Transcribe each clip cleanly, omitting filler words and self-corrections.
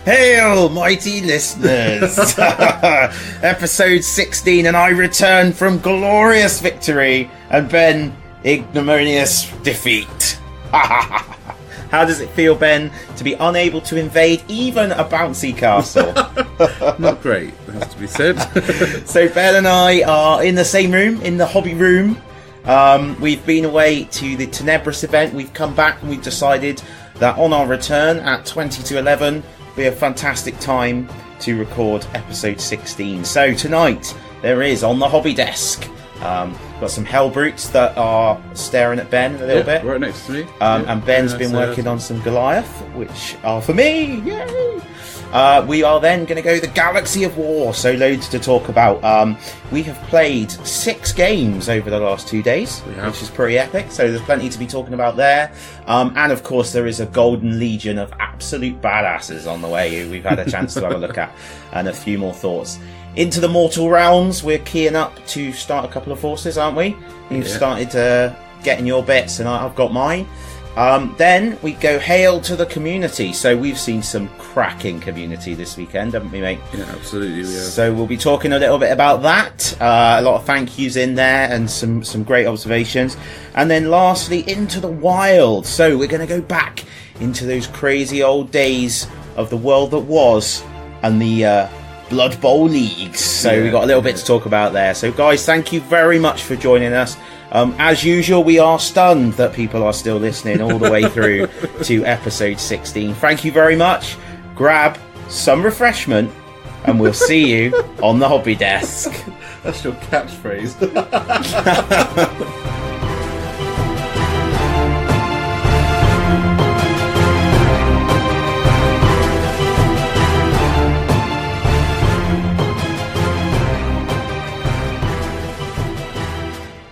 Hail, mighty listeners! Episode 16, and I return from glorious victory and Ben, ignominious defeat. How does it feel, Ben, to be unable to invade even a bouncy castle? Not great, has to be said. So Ben and I are in the same room, in the hobby room. We've been away to the Tenebris event. We've come back and we've decided that on our return at 20 to 11, be a fantastic time to record episode 16. So tonight there is on the hobby desk got some Hellbrutes that are staring at Ben a little bit right next to me, and Ben's been working on some Goliath, which are for me. Yay! We are then going to go the Galaxy of War, so loads to talk about. We have played 6 games over the last 2 days, which is pretty epic, so there's plenty to be talking about there. And of course there is a golden legion of absolute badasses on the way who we've had a chance to have a look at, and a few more thoughts. Into the mortal realms, we're keying up to start a couple of forces, aren't we? You've started getting your bits, and I've got mine. Then we go hail to the community. So we've seen some cracking community this weekend, haven't we, mate? Yeah, absolutely, we have. So we'll be talking a little bit about that. A lot of thank yous in there and some great observations. And then lastly, into the wild. So we're going to go back into those crazy old days of the world that was and the Blood Bowl leagues. So we've got a little bit to talk about there. So guys, thank you very much for joining us. As usual, we are stunned that people are still listening all the way through to episode 16. Thank you very much. Grab some refreshment and we'll see you on the hobby desk. That's your catchphrase.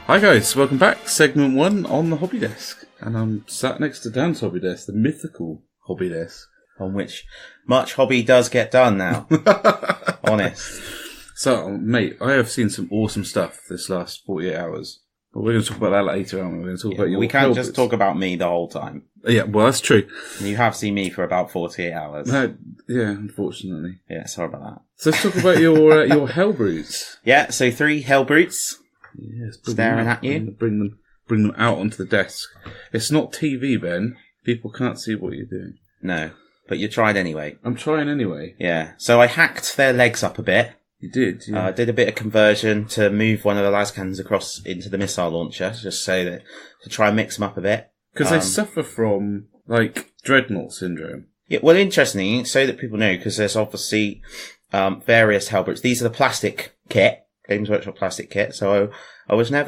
Hi guys, welcome back. Segment 1 on the hobby desk. And I'm sat next to Dan's hobby desk, the mythical hobby desk. On which much hobby does get done now. Honest. So, mate, I have seen some awesome stuff this last 48 hours. But we're going to talk about that later, aren't we? We're going to talk about your We can't Hellbrutes. just talk about me the whole time. Yeah, well, that's true. You have seen me for about 48 hours. Yeah, unfortunately. Yeah, sorry about that. So let's talk about your Hellbrutes. Yeah, so 3 Hellbrutes. Yes, Staring at you. Bring them out onto the desk. It's not TV, Ben. People can't see what you're doing. No, but you tried anyway. I'm trying anyway. Yeah, so I hacked their legs up a bit. You did, yeah. Did a bit of conversion to move one of the lascans across into the missile launcher, just so that to try and mix them up a bit. Because they suffer from, like, dreadnought syndrome. Yeah, well, interestingly, so that people know, because there's obviously various Hellbrutes. These are the plastic kit. Games Workshop plastic kit, so I wasn't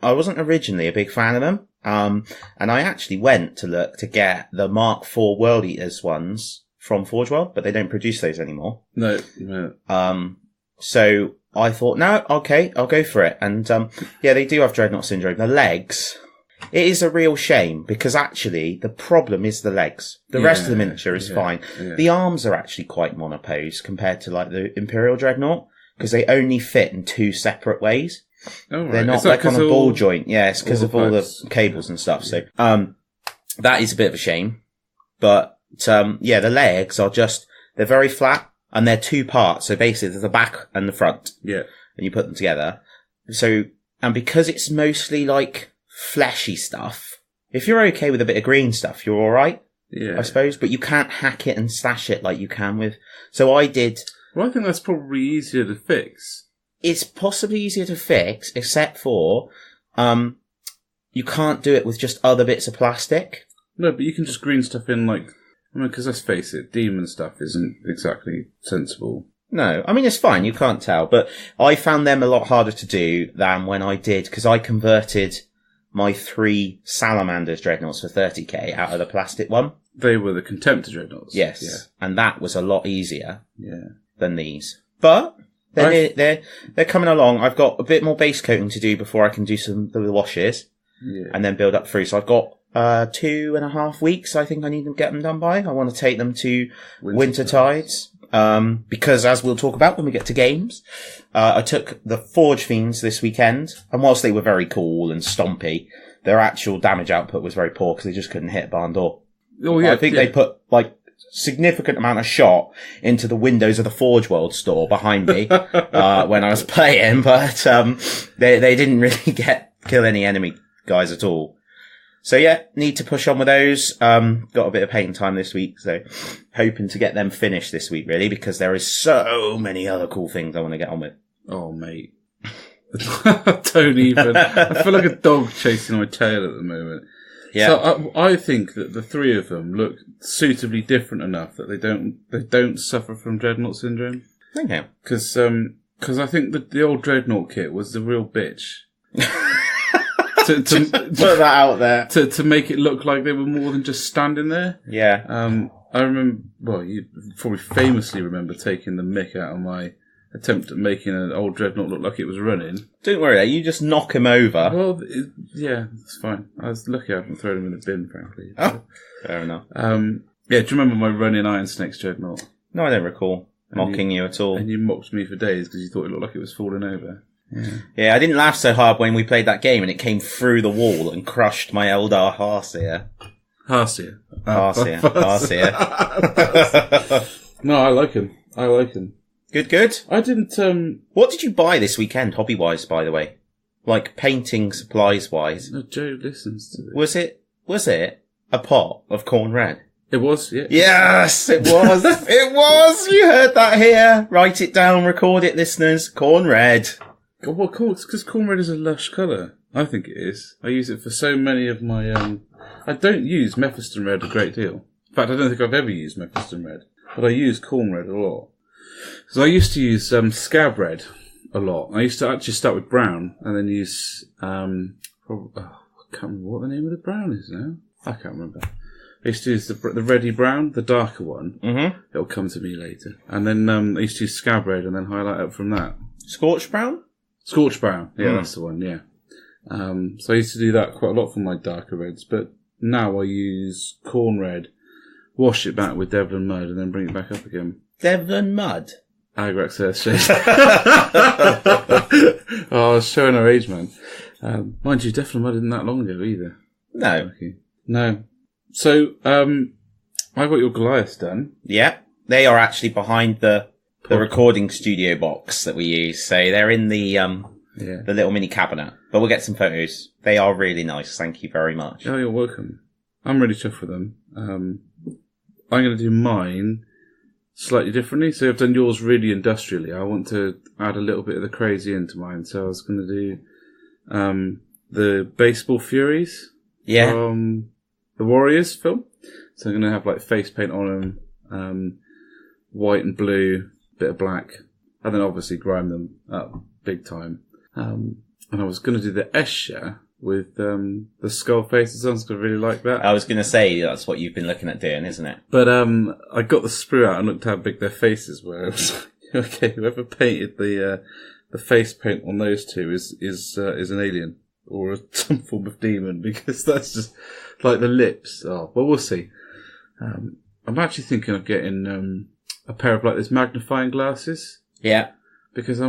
originally a big fan of them, and I actually went to look to get the Mark IV World Eaters ones from Forge World, but they don't produce those anymore. No. So I thought, no, okay, I'll go for it, and yeah, they do have Dreadnought Syndrome. The legs, it is a real shame, because actually the problem is the legs. The rest of the miniature is fine. Yeah. The arms are actually quite monopose compared to like the Imperial Dreadnought, because they only fit in 2 separate ways. Oh, right. They're not like on a ball joint. Yeah, it's because of all the cables and stuff. So, that is a bit of a shame. But, yeah, the legs are they're very flat and they're 2 parts. So basically there's the back and the front. Yeah. And you put them together. So, and because it's mostly like fleshy stuff, if you're okay with a bit of green stuff, you're alright. Yeah. I suppose. But you can't hack it and slash it like you can with, so I did. Well, I think that's probably easier to fix. It's possibly easier to fix, except for you can't do it with just other bits of plastic. No, but you can just green stuff in, like, I mean, because let's face it, demon stuff isn't exactly sensible. No, I mean, it's fine, you can't tell, but I found them a lot harder to do than when I did, because I converted my 3 Salamanders Dreadnoughts for 30k out of the plastic one. They were the Contemptor Dreadnoughts. Yes, yeah. And that was a lot easier. Yeah. Than these. But they're coming along. I've got a bit more base coating to do before I can do the washes. Yeah. And then build up through. So I've got 2.5 weeks I think I need to get them done by. I want to take them to Winter Tides. Because as we'll talk about when we get to games, I took the Forge Fiends this weekend, and whilst they were very cool and stompy, their actual damage output was very poor because they just couldn't hit a barn door. Oh yeah, I think they put like significant amount of shot into the windows of the Forge World store behind me when I was playing, but they didn't really kill any enemy guys at all. So yeah, need to push on with those. Got a bit of painting time this week, so hoping to get them finished this week, really, because there is so many other cool things I want to get on with. Oh, mate. Don't even. I feel like a dog chasing my tail at the moment. Yeah. So I think that the three of them look suitably different enough that they don't suffer from Dreadnought syndrome. Okay. Because I think that the old Dreadnought kit was the real bitch. to put that out there. To make it look like they were more than just standing there. Yeah. I remember, well, you probably famously remember taking the mick out of my attempt at making an old Dreadnought look like it was running. Don't worry, you just knock him over. Well, yeah, it's fine. I was lucky I haven't thrown him in the bin, frankly. Oh, fair enough. Yeah, do you remember my running Iron Snakes Dreadnought? No, I don't recall mocking you at all. And you mocked me for days because you thought it looked like it was falling over. Yeah, I didn't laugh so hard when we played that game and it came through the wall and crushed my Eldar Harseer. Harseer. No, I like him. Good. I didn't, What did you buy this weekend, hobby-wise, by the way? Like, painting supplies-wise? No, Joe listens to this. Was it a pot of corn red? It was, yeah. Yes, it was. It was. You heard that here. Write it down, record it, listeners. Corn red. Well, cool. It's because corn red is a lush colour. I think it is. I use it for so many of my, I don't use Mephiston red a great deal. In fact, I don't think I've ever used Mephiston red. But I use corn red a lot. So I used to use Scab Red a lot. I used to actually start with brown and then use I can't remember what the name of the brown is now. I can't remember. I used to use the reddy brown, the darker one. Mm-hmm. It'll come to me later. And then I used to use Scab Red and then highlight up from that. Scorched brown? Scorched brown. Yeah, that's the one. Yeah. So I used to do that quite a lot for my darker reds, but now I use corn red, wash it back with Devlin mud, and then bring it back up again. Devlin mud? Agrax Earthshade. Oh, I was showing our age, man. Mind you, Devlin mud isn't that long ago either. No. Okay. No. So, I got your Goliaths done. Yeah. They are actually behind the recording studio box that we use. So they're in the little mini cabinet. But we'll get some photos. They are really nice. Thank you very much. Oh, you're welcome. I'm really chuffed with them. I'm going to do mine slightly differently. So I've done yours really industrially. I want to add a little bit of the crazy into mine. So I was going to do the Baseball Furies from the Warriors film. So I'm going to have like face paint on them, white and blue, bit of black, and then obviously grime them up big time. And I was going to do the Escher with the skull faces on, so I really like that. I was going to say, that's what you've been looking at doing, isn't it? But I got the sprue out and looked how big their faces were. It was like, okay, whoever painted the face paint on those two is an alien or some form of demon, because that's just like the lips. Oh, well, we'll see. I'm actually thinking of getting a pair of like those magnifying glasses. Yeah. Because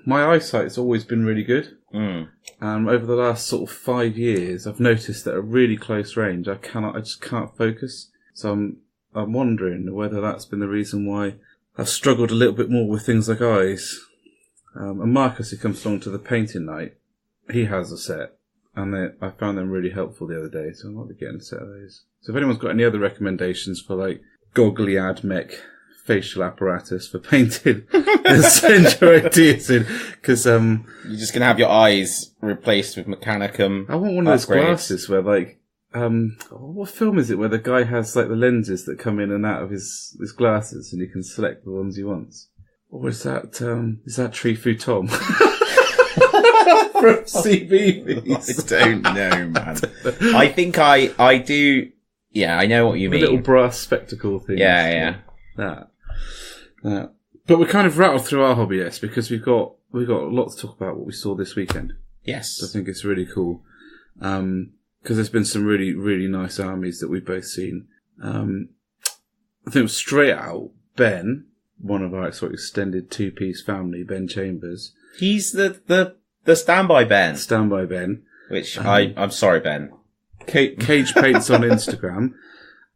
my eyesight's always been really good. Over the last sort of 5 years, I've noticed that at really close range, I just can't focus. So I'm wondering whether that's been the reason why I've struggled a little bit more with things like eyes. And Marcus, who comes along to the painting night, he has a set, and I found them really helpful the other day, so I might be getting a set of those. So if anyone's got any other recommendations for like Goliath mech facial apparatus for painting, then send your ideas in, because you're just gonna have your eyes replaced with Mechanicum. I want one of those glasses where like what film is it where the guy has like the lenses that come in and out of his glasses and you can select the ones he wants? Or is that Treefoo Tom? From CBeebies? I don't know, man. I think I do. Yeah, I know what you mean. The little brass spectacle thing. Yeah. That. But we're kind of rattled through our hobby list because we've got a lot to talk about what we saw this weekend. Yes. So I think it's really cool. Because there's been some really, really nice armies that we've both seen. I think it was straight out Ben, one of our sort of extended 2P's family, Ben Chambers. He's the standby Ben. Standby Ben. Which I'm sorry, Ben. Cage Paints on Instagram.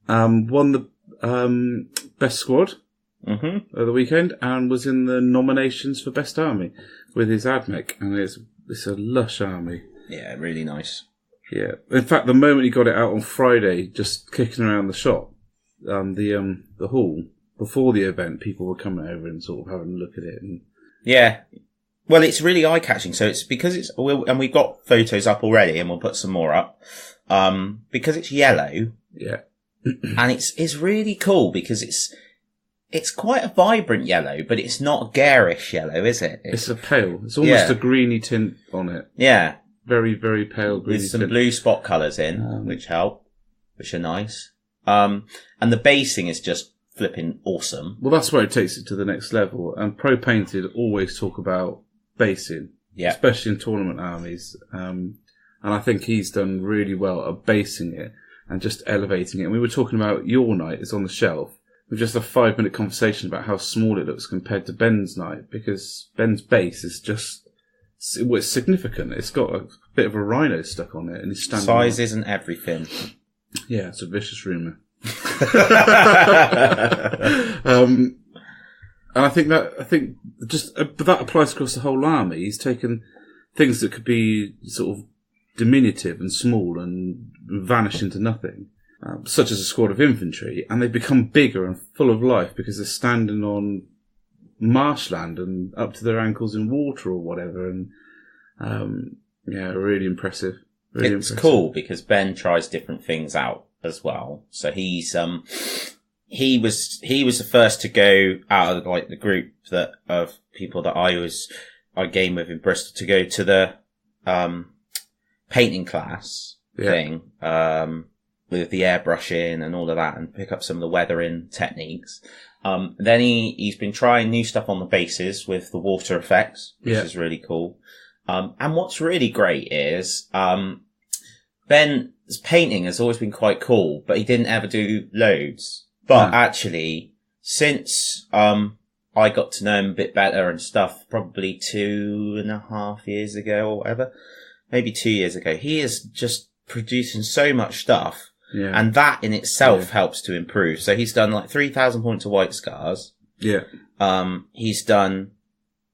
Won Best Squad of the weekend and was in the nominations for Best Army with his Admech, and it's a lush army. Yeah, really nice. Yeah. In fact, the moment he got it out on Friday, just kicking around the shop, the hall, before the event, people were coming over and sort of having a look at it. And yeah. Well, it's really eye-catching. So it's because and we've got photos up already, and we'll put some more up. Because it's yellow. Yeah. And it's really cool because it's quite a vibrant yellow, but it's not a garish yellow, is it? It's a pale. It's almost a greeny tint on it. Yeah. Very, very pale greeny with some tint. blue spot colours in, which help, which are nice. And the basing is just flipping awesome. Well, that's where it takes it to the next level. And Pro Painted always talk about basing, especially in tournament armies. And I think he's done really well at basing it and just elevating it. And we were talking about your night is on the shelf. With just a 5-minute conversation about how small it looks compared to Ben's night, because Ben's base is just, it's significant. It's got a bit of a rhino stuck on it, and he's standing. Size isn't everything. Yeah, it's a vicious rumour. And I think that applies across the whole army. He's taken things that could be sort of diminutive and small and vanish into nothing, such as a squad of infantry, and they've become bigger and full of life because they're standing on marshland and up to their ankles in water or whatever. And really impressive. It's cool because Ben tries different things out as well. So he was the first to go out of like the group of people that I game with in Bristol to go to the painting class thing with the airbrushing and all of that, and pick up some of the weathering techniques. Then he's been trying new stuff on the bases with the water effects, which is really cool. And what's really great is Ben's painting has always been quite cool, but he didn't ever do loads. But actually, since I got to know him a bit better and stuff, probably 2.5 years ago or whatever, maybe 2 years ago, he is just producing so much stuff. Yeah. And that in itself helps to improve. So he's done like 3,000 points of White Scars. Yeah. He's done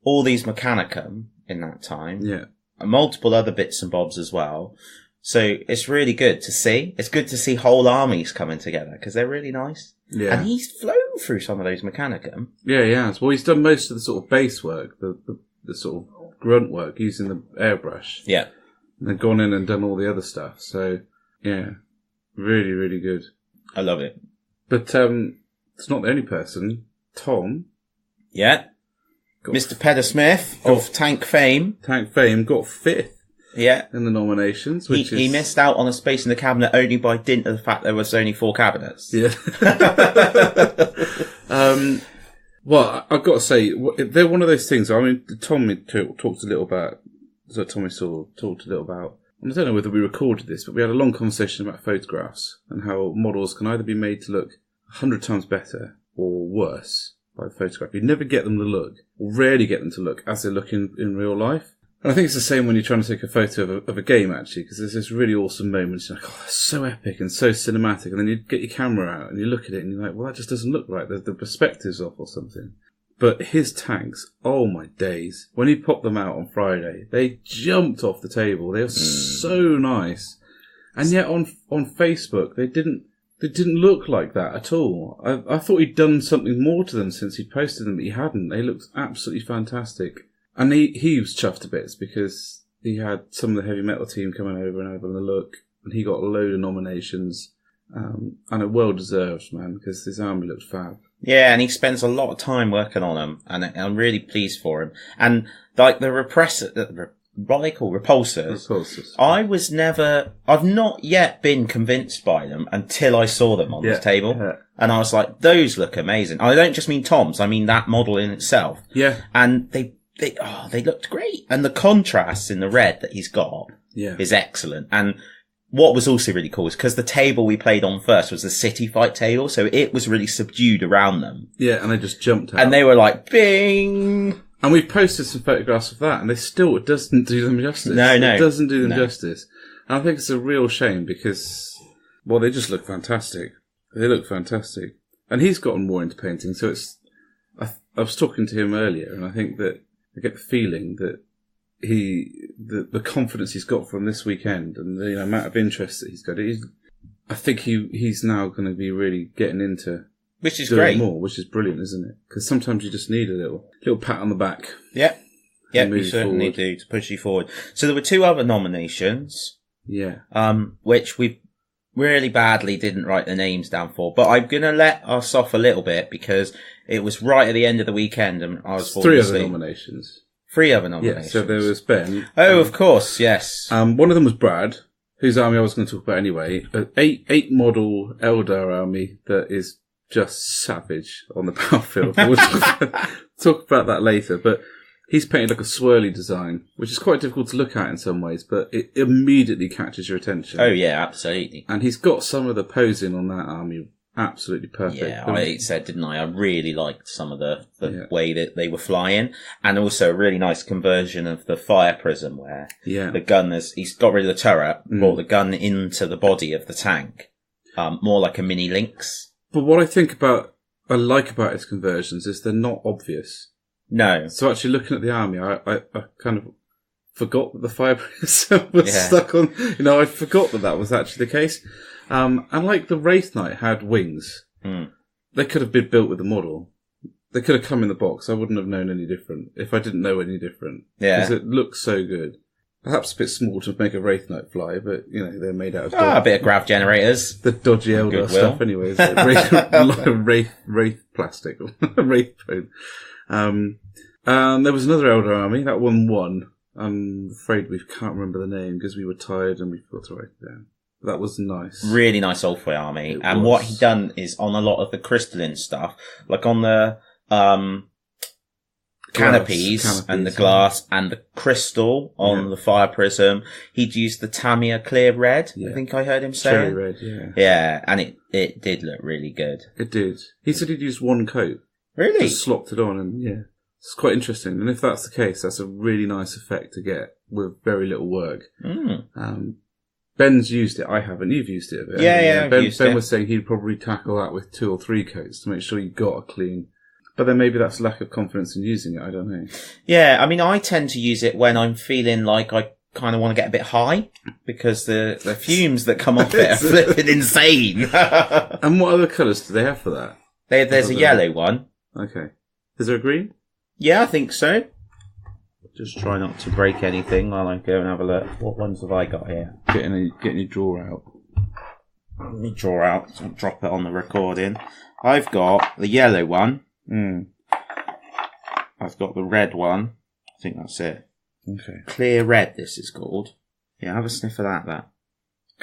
all these Mechanicum in that time. Yeah. And multiple other bits and bobs as well. So it's really good to see. It's good to see whole armies coming together because they're really nice. Yeah. And he's flown through some of those Mechanicum. Yeah, he has. Well, he's done most of the sort of base work, the sort of grunt work using the airbrush. Yeah. And then gone in and done all the other stuff. So, yeah. Really, really good. I love it. But it's not the only person. Tom. Yeah. Mr. Pedder Smith of Tank fame. Tank fame got 5th. Yeah. In the nominations. He missed out on a space in the cabinet only by dint of the fact there was only 4 cabinets. Yeah. Well, I've got to say, they're one of those things. I mean, Tommy talked a little about. So Tommy talked a little about. I don't know whether we recorded this, but we had a long conversation about photographs and how models can either be made to look 100 times better or worse by the photograph. You never get them to look, or rarely get them to look as they look in real life. And I think it's the same when you're trying to take a photo of a game, actually, because there's this really awesome moment. You're like, oh, that's so epic and so cinematic. And then you get your camera out and you look at it and you're like, well, that just doesn't look right. The perspective's off or something. But his tanks, oh my days. When he popped them out on Friday, they jumped off the table. They were so nice. And yet on Facebook, they didn't look like that at all. I thought he'd done something more to them since he posted them, but he hadn't. They looked absolutely fantastic. And he was chuffed to bits because he had some of the heavy metal team coming over and having a look. And he got a load of nominations. And it well deserved, man, because his army looked fab. Yeah, and he spends a lot of time working on them, and I'm really pleased for him. And like the what they call repulsors. I've not yet been convinced by them until I saw them on this table. Yeah. And I was like, those look amazing. I don't just mean Tom's, I mean that model in itself. Yeah. And they looked great. And the contrast in the red that he's got is excellent. And what was also really cool is because the table we played on first was the city fight table, so it was really subdued around them. Yeah, and they just jumped out. And they were like, bing! And we've posted some photographs of that, and it doesn't do them justice. No. It doesn't do them justice. And I think it's a real shame because, well, they just look fantastic. They look fantastic. and he's gotten more into painting. So I was talking to him earlier, and I think that I get the feeling that the confidence he's got from this weekend and the amount of interest that he's got, I think he's now going to be really getting into which is doing great, more, which is brilliant, isn't it? Because sometimes you just need a little pat on the back. Yeah, you certainly forward. do, to push you forward. So there were 2 other nominations, which we really badly didn't write the names down for, but I'm going to let us off a little bit because it was right at the end of the weekend and I was falling asleep. 3 other nominations. 3 other nominations. Yeah, so there was Ben. Oh, of course, yes. One of them was Brad, whose army I was going to talk about anyway. An 8 model Eldar army that is just savage on the battlefield. We'll talk about that later, but he's painted like a swirly design, which is quite difficult to look at in some ways, but it immediately catches your attention. Oh yeah, absolutely. And he's got some of the posing on that army absolutely perfect. Yeah, I said, didn't I? I really liked some of the way that they were flying, and also a really nice conversion of the fire prism where the gun he's got rid of the turret, brought the gun into the body of the tank, more like a mini Lynx. But what I like about his conversions is they're not obvious. No. So actually looking at the army, I kind of forgot that the fire prism was stuck on, I forgot that was actually the case. And like the Wraith Knight had wings. They could have been built with the model. They could have come in the box. I wouldn't have known any different if I didn't know any different. Yeah. Because it looks so good. Perhaps a bit small to make a Wraith Knight fly, but, they're made out of... a bit of grav generators. The dodgy Eldar stuff anyway. Wraith plastic. Wraith bone. And there was another Eldar army. That one won. I'm afraid we can't remember the name because we were tired and we forgot to write it down. That was nice. Really nice Ulfway army. And what he done is on a lot of the crystalline stuff, like on the canopies and the glass and the crystal on the fire prism, he'd used the Tamiya clear red. I think I heard him say. Cherry red, yeah. Yeah, and it did look really good. It did. He said he'd used one coat. Really? Just slopped it on, and it's quite interesting. And if that's the case, that's a really nice effect to get with very little work. Ben's used it. I haven't. You've used it a bit. Yeah. Ben was saying he'd probably tackle that with 2 or 3 coats to make sure you got a clean. But then maybe that's lack of confidence in using it. I don't know. Yeah, I mean, I tend to use it when I'm feeling like I kind of want to get a bit high because the fumes that come off it are flipping insane. And what other colours do they have for that? There's a yellow one. Okay. Is there a green? Yeah, I think so. Just try not to break anything while I go and have a look. What ones have I got here? Getting your drawer out. Let me draw out. So I'll drop it on the recording. I've got the yellow one. I've got the red one. I think that's it. Okay. Clear red, this is called. Yeah, have a sniff of that. God,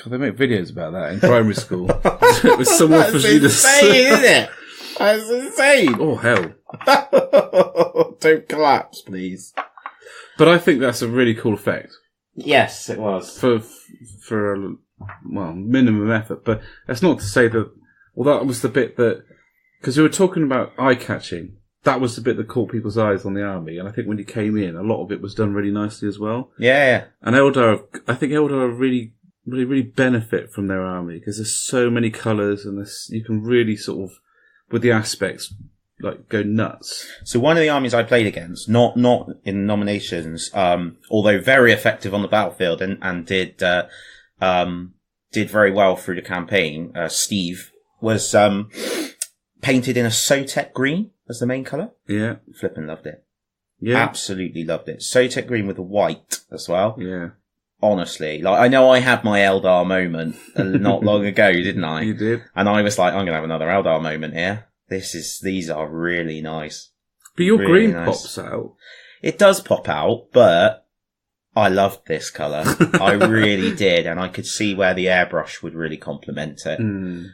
they make videos about that in primary school. With someone for you to say, isn't it? That's insane. Oh, hell. Don't collapse, please. But I think that's a really cool effect. Yes, it was. For a, minimum effort. But that's not to say that... Well, that was the bit that... Because we were talking about eye-catching. That was the bit that caught people's eyes on the army. And I think when you came in, a lot of it was done really nicely as well. Yeah. And I think Eldar really, really, really benefit from their army. Because there's so many colours and you can really sort of, with the aspects, like go nuts. So one of the armies I played against, not in nominations, although very effective on the battlefield and did very well through the campaign, Steve, was painted in a Sotek green as the main colour. Yeah. Flippin' loved it. Yeah. Absolutely loved it. Sotek green with the white as well. Yeah. Honestly, like I know I had my Eldar moment not long ago, didn't I? You did. And I was like, I'm going to have another Eldar moment here. These are really nice. But your really green nice. pops out. It does pop out, but I loved this colour. I really did, and I could see where the airbrush would really complement it.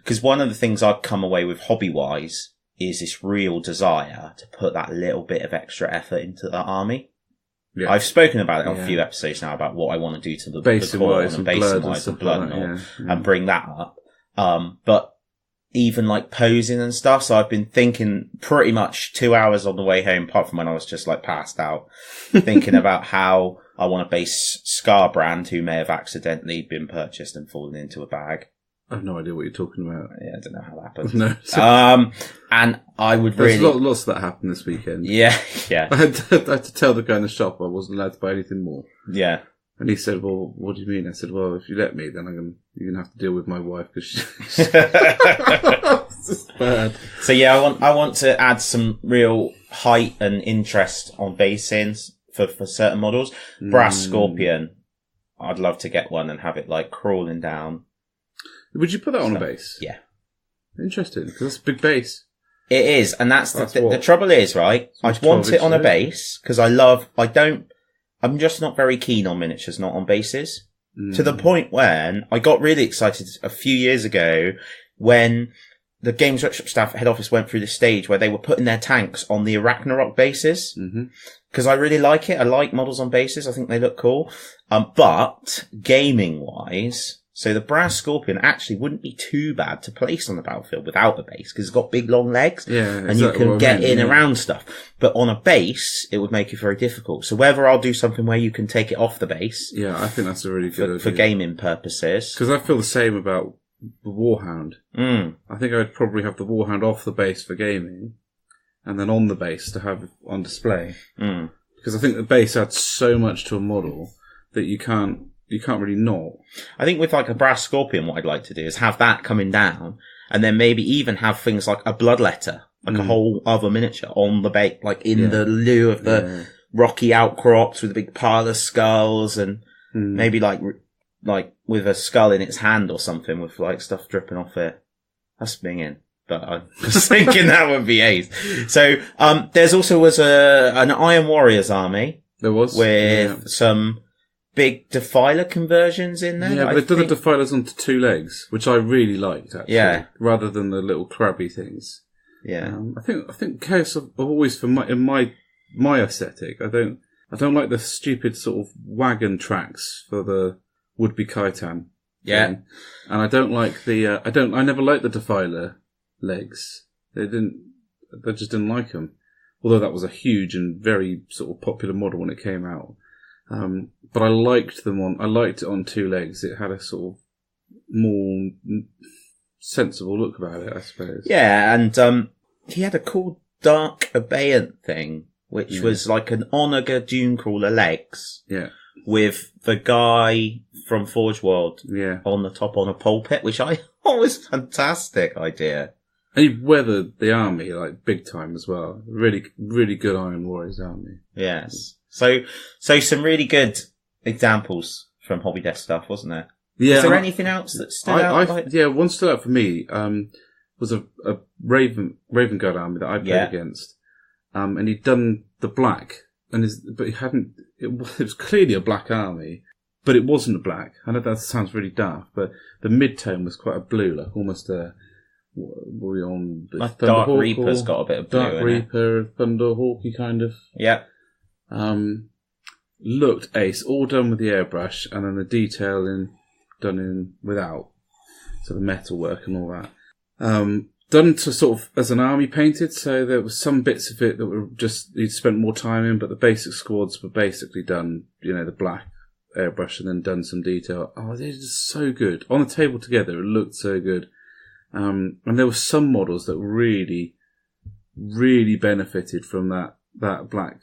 Because one of the things I've come away with hobby-wise is this real desire to put that little bit of extra effort into the army. Yeah. I've spoken about it on a few episodes now about what I want to do to the core and base-wise and blood and bring that up. But even like posing and stuff, so I've been thinking pretty much 2 hours on the way home, apart from when I was just like passed out, thinking about how I want to base Scarbrand, who may have accidentally been purchased and fallen into a bag. I have no idea what you're talking about. Yeah, I don't know how that happened. No. And I would There's really... lots of that happened this weekend. Yeah. I had to tell the guy in the shop I wasn't allowed to buy anything more. Yeah. And he said, well, what do you mean? I said, well, if you let me, then you're going to have to deal with my wife because she's just bad. So yeah, I want to add some real height and interest on basins for certain models. Brass Scorpion, I'd love to get one and have it like crawling down. Would you put that on a base? Yeah. Interesting, because that's a big base. It is, and that's the trouble is, right? I want it on a base because I'm just not very keen on miniatures, not on bases. To the point when I got really excited a few years ago when the Games Workshop staff head office went through this stage where they were putting their tanks on the Ragnarok bases. Because I really like it. I like models on bases. I think they look cool. But gaming-wise... So the Brass Scorpion actually wouldn't be too bad to place on the battlefield without a base because it's got big long legs and you can get in around stuff. But on a base, it would make it very difficult. So whether I'll do something where you can take it off the base. Yeah, I think that's a really good idea. For gaming purposes. Because I feel the same about the Warhound. I think I'd probably have the Warhound off the base for gaming and then on the base to have on display. Because I think the base adds so much to a model that you can't really not. I think with like a Brass Scorpion, what I'd like to do is have that coming down and then maybe even have things like a Bloodletter, like a whole other miniature on the base, like in the lieu of the rocky outcrops with a big pile of skulls and maybe like with a skull in its hand or something with like stuff dripping off it. That's binging. But I was thinking that would be ace. So, there's also an Iron Warriors army. There was. With some big Defiler conversions in there. Yeah, but they've done the Defilers onto 2 legs, which I really liked, actually. Yeah. Rather than the little crabby things. Yeah. I think Chaos have always, in my aesthetic, I don't like the stupid sort of wagon tracks for the would-be Kaitan. Yeah. And I don't like I never liked the Defiler legs. I just didn't like them. Although that was a huge and very sort of popular model when it came out. But I liked it on 2 legs. It had a sort of more sensible look about it, I suppose. Yeah, and he had a cool Dark Abeyant thing, which was like an Onager Dunecrawler legs. Yeah. With the guy from Forge World on the top on a pulpit, which I thought was a fantastic idea. And he weathered the army, like, big time as well. Really, really good Iron Warriors army. Yes. So some really good examples from Hobby Desk stuff, wasn't there? Yeah. Is there anything else that stood out? Yeah, one stood out for me, was a Raven Guard army that I played against. And he'd done the black, but he hadn't, it was clearly a black army, but it wasn't a black. I know that sounds really daft, but the mid-tone was quite a blue, like almost a, what were we on? Like Dark Reaper's got a bit of blue Dark Reaper, Thunderhawky kind of. Yeah. Looked ace, all done with the airbrush, and then the detail done in without. So the metal work and all that. Done to sort of as an army painted, so there was some bits of it that were just, you'd spent more time in, but the basic squads were basically done, the black airbrush and then done some detail. Oh, they're just so good. On the table together, it looked so good. And there were some models that really, really benefited from that black,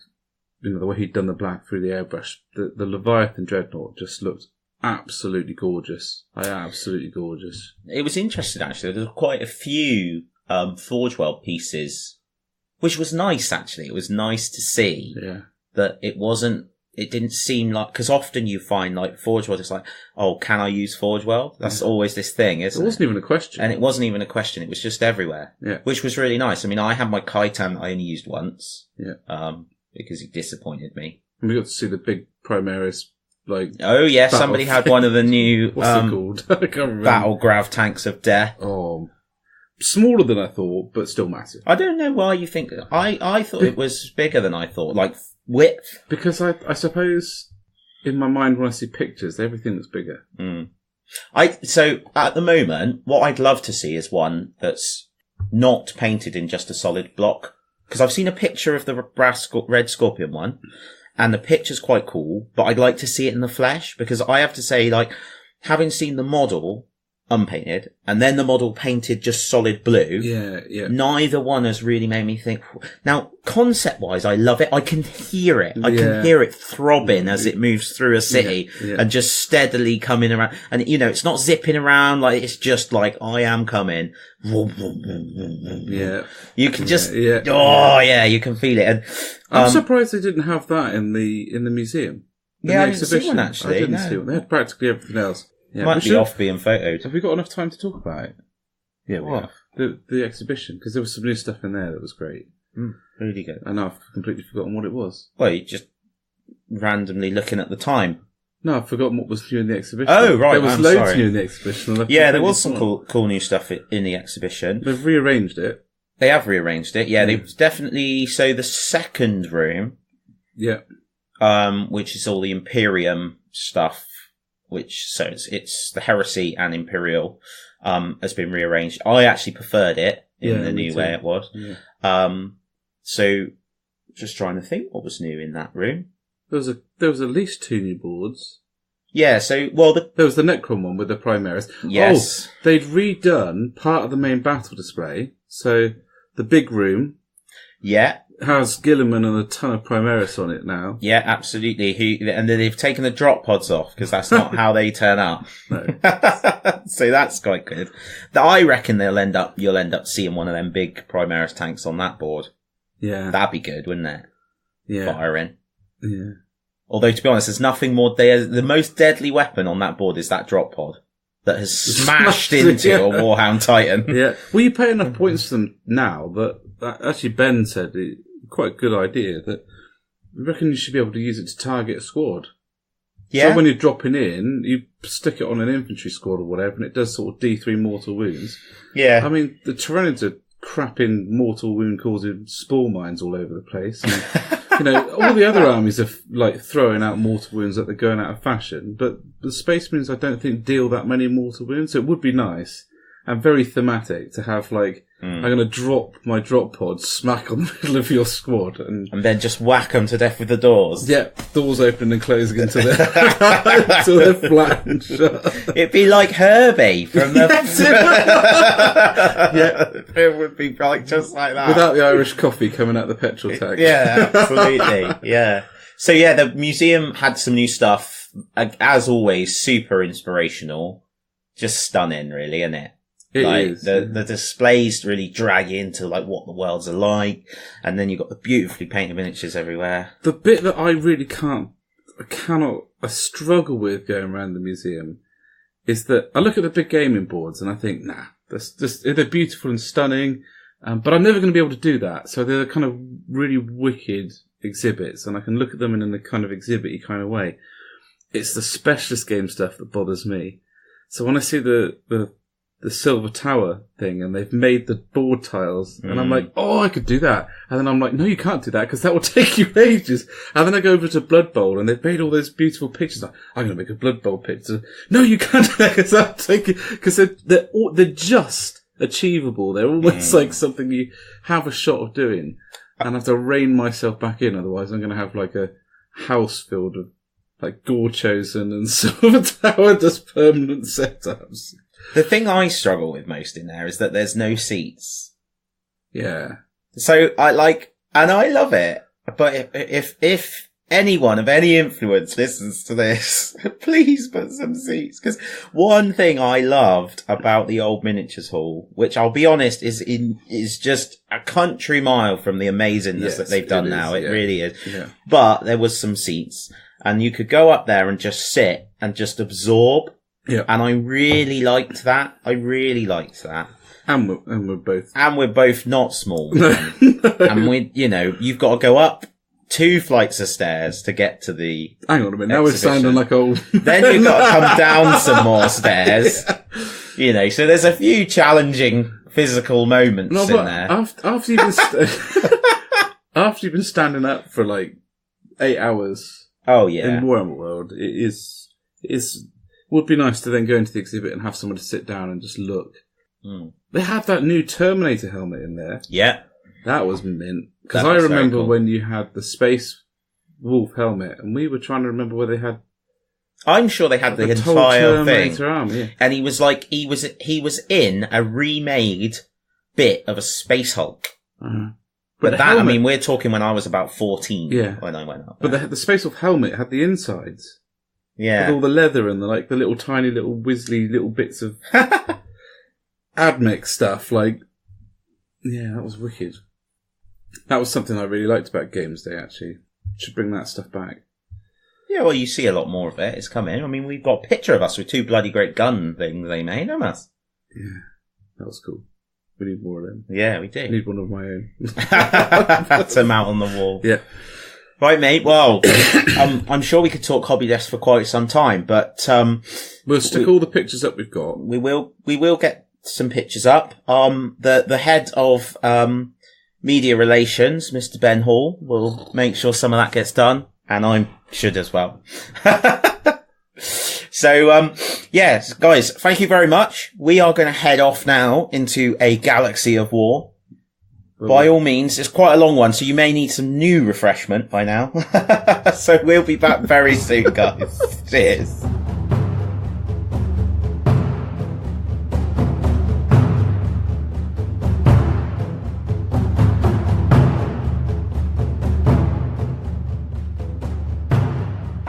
the way he'd done the black through the airbrush. The Leviathan Dreadnought just looked absolutely gorgeous. Absolutely gorgeous. It was interesting, actually. There were quite a few Forge World pieces, which was nice, actually. It was nice to see that it didn't seem like, because often you find like Forge World, it's like, oh, can I use Forge World? That's always this thing, isn't it? It wasn't even a question. And it wasn't even a question. It was just everywhere. Yeah. Which was really nice. I mean, I had my Kaitan that I only used once. Yeah. Because he disappointed me. And we got to see the big Primaris, like... Oh, yeah, somebody had one of the new... What's it called? I can't remember. Battlegrav Tanks of Death. Oh, smaller than I thought, but still massive. I don't know why you think... I thought it was bigger than I thought, like width. Because I suppose, in my mind, when I see pictures, everything looks bigger. So, at the moment, what I'd love to see is one that's not painted in just a solid block. Because I've seen a picture of the Red Scorpion one, and the picture's quite cool, but I'd like to see it in the flesh, because I have to say, like, having seen the model, unpainted, and then the model painted just solid blue. Yeah. Neither one has really made me think. Now, concept-wise, I love it. I can hear it. I can hear it throbbing as it moves through a city and just steadily coming around. And, it's not zipping around, like, it's just like, I am coming. Yeah. You can just, you can feel it. And I'm surprised they didn't have that in the museum. I didn't see one, actually. I didn't see one. They had practically everything else. Yeah, might be off being photoed. Have we got enough time to talk about it? Yeah, we have. The exhibition, because there was some new stuff in there that was great. Really good. And I've completely forgotten what it was. Well, you just randomly looking at the time. No, I've forgotten what was new in the exhibition. Oh, right, there was loads new in the exhibition. Yeah, there was some cool new stuff in the exhibition. They've rearranged it. They have rearranged it. Yeah, they've definitely. So the second room, which is all the Imperium stuff. It's the Heresy and Imperial, has been rearranged. I actually preferred it in the new way it was. Yeah. So just trying to think what was new in that room. There was at least 2 new boards. Yeah, so, there was the Necron one with the Primaris. Yes. Oh, they'd redone part of the main battle display. So the big room. Yeah. Has Gilliman and a ton of Primaris on it now. Yeah, absolutely. And then they've taken the drop pods off because that's not how they turn up. No. So that's quite good. I reckon you'll end up seeing one of them big Primaris tanks on that board. Yeah. That'd be good, wouldn't it? Yeah. Firing. Yeah. Although, to be honest, there's nothing more. The most deadly weapon on that board is that drop pod that has smashed into a Warhound Titan. Yeah. Well, you pay enough points for them now that actually Ben said quite a good idea that I reckon you should be able to use it to target a squad. Yeah. So when you're dropping in, you stick it on an infantry squad or whatever, and it does sort of D3 mortal wounds. Yeah. I mean, the Tyranids are crapping mortal wound causing spore mines all over the place. And, all the other armies are like throwing out mortal wounds that they're going out of fashion, but the Space Marines I don't think deal that many mortal wounds, so it would be nice and very thematic to have I'm going to drop my drop pod smack on the middle of your squad and then just whack them to death with the doors. Yeah, doors opening and closing until they're flat and shut. It'd be like Herbie from the... Yeah. It would be just like that. Without the Irish coffee coming out the petrol tank. Yeah, absolutely. Yeah. So yeah, the museum had some new stuff. As always, super inspirational. Just stunning, really, isn't it? It is. The displays really drag into what the worlds are like, and then you've got the beautifully painted miniatures everywhere. The bit that I really I struggle with going around the museum is that I look at the big gaming boards and I think, they're beautiful and stunning, but I'm never going to be able to do that. So they're kind of really wicked exhibits, and I can look at them in a kind of exhibit-y kind of way. It's the specialist game stuff that bothers me. So when I see the Silver Tower thing, and they've made the board tiles, and I'm like, oh, I could do that. And then I'm like, no, you can't do that, because that will take you ages. And then I go over to Blood Bowl, and they've made all those beautiful pictures. I'm going to make a Blood Bowl picture. No, you can't do that, because that'll take you, because they're just achievable. They're almost like something you have a shot of doing. And I have to rein myself back in, otherwise I'm going to have a house filled with Gore Chosen and Silver Tower just permanent setups. The thing I struggle with most in there is that there's no seats. Yeah. So I love it. But if anyone of any influence listens to this, please put some seats. Because one thing I loved about the old miniatures hall, which I'll be honest is just a country mile from the amazingness that they've done now. It really is. Yeah. But there was some seats, and you could go up there and just sit and just absorb. Yeah. And I really liked that. And we're both not small. And you've got to go up 2 flights of stairs to get to the Hang on a minute, now we're sounding like old. Then you've got to come down some more stairs. Yeah. So there's a few challenging physical moments in there. After you've been standing up for 8 hours. Oh yeah. In Warhammer World, it would be nice to then go into the exhibit and have someone to sit down and just look. They have that new Terminator helmet in there. Yeah. That was mint. Because I remember when you had the Space Wolf helmet, and we were trying to remember where they had I'm sure they had the whole entire thing. Terminator army, yeah. And he was like, he was in a remade bit of a Space Hulk. Uh-huh. But that, helmet, I mean, we're talking when I was about 14 when I went up. But the Space Hulk helmet had the insides. Yeah. With all the leather and the little tiny little whizzly little bits of admech stuff. Like, yeah, that was wicked. That was something I really liked about Games Day, actually. Should bring that stuff back. Yeah, well, you see a lot more of it. It's coming. I mean, we've got a picture of us with 2 bloody great gun things they made, haven't we? Yeah, that was cool. We need more of them. Yeah, we do. I need one of my own. To mount on the wall. Yeah. Right, mate. Well, I'm sure we could talk hobby desk for quite some time, but we'll stick all the pictures up we've got. We will get some pictures up. The head of media relations, Mr. Ben Hall, will make sure some of that gets done, and I should as well. So, yes, guys, thank you very much. We are going to head off now into a galaxy of war. By all means, it's quite a long one, so you may need some new refreshment by now. So we'll be back very soon, guys. Cheers.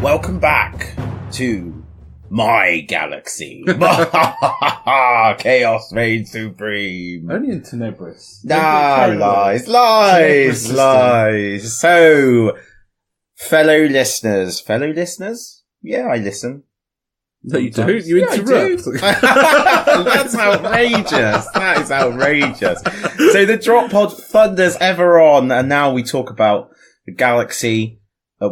Welcome back to my galaxy. Chaos reigns supreme. Only in Tenebris. Lies. So, fellow listeners. Yeah, I listen. No, you do. You interrupt. That's outrageous. That is outrageous. So the drop pod thunders ever on, and now we talk about the galaxy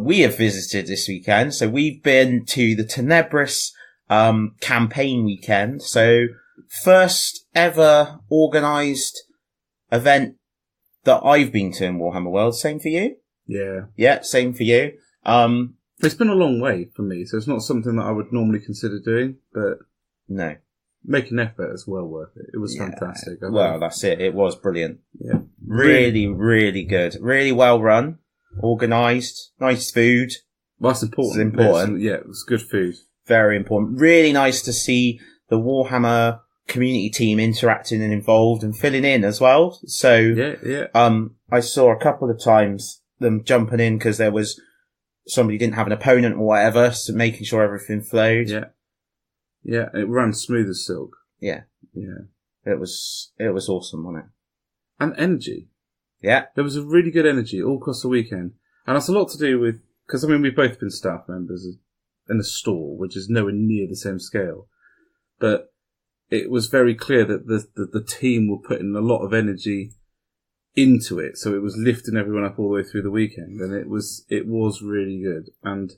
we have visited this weekend. So we've been to the Tenebris campaign weekend. So first ever organised event that I've been to in Warhammer World. Same for you? Yeah. Yeah, same for you. It's been a long way for me, so it's not something that I would normally consider doing, but no, make an effort is well worth it. It was fantastic. Well, that's it. It was brilliant. Yeah. Really, really good. Really well run. Organised, nice food. Well, that's important. It's important. Yeah, it was good food. Very important. Really nice to see the Warhammer community team interacting and involved and filling in as well. So, yeah. I saw a couple of times them jumping in because there was somebody didn't have an opponent or whatever, so making sure everything flowed. Yeah. Yeah, it ran smooth as silk. Yeah. Yeah. It was awesome, wasn't it? And energy. Yeah. There was a really good energy all across the weekend. And that's a lot to do with, because I mean, we've both been staff members in the store, which is nowhere near the same scale. But it was very clear that the team were putting a lot of energy into it. So it was lifting everyone up all the way through the weekend. And it was really good. And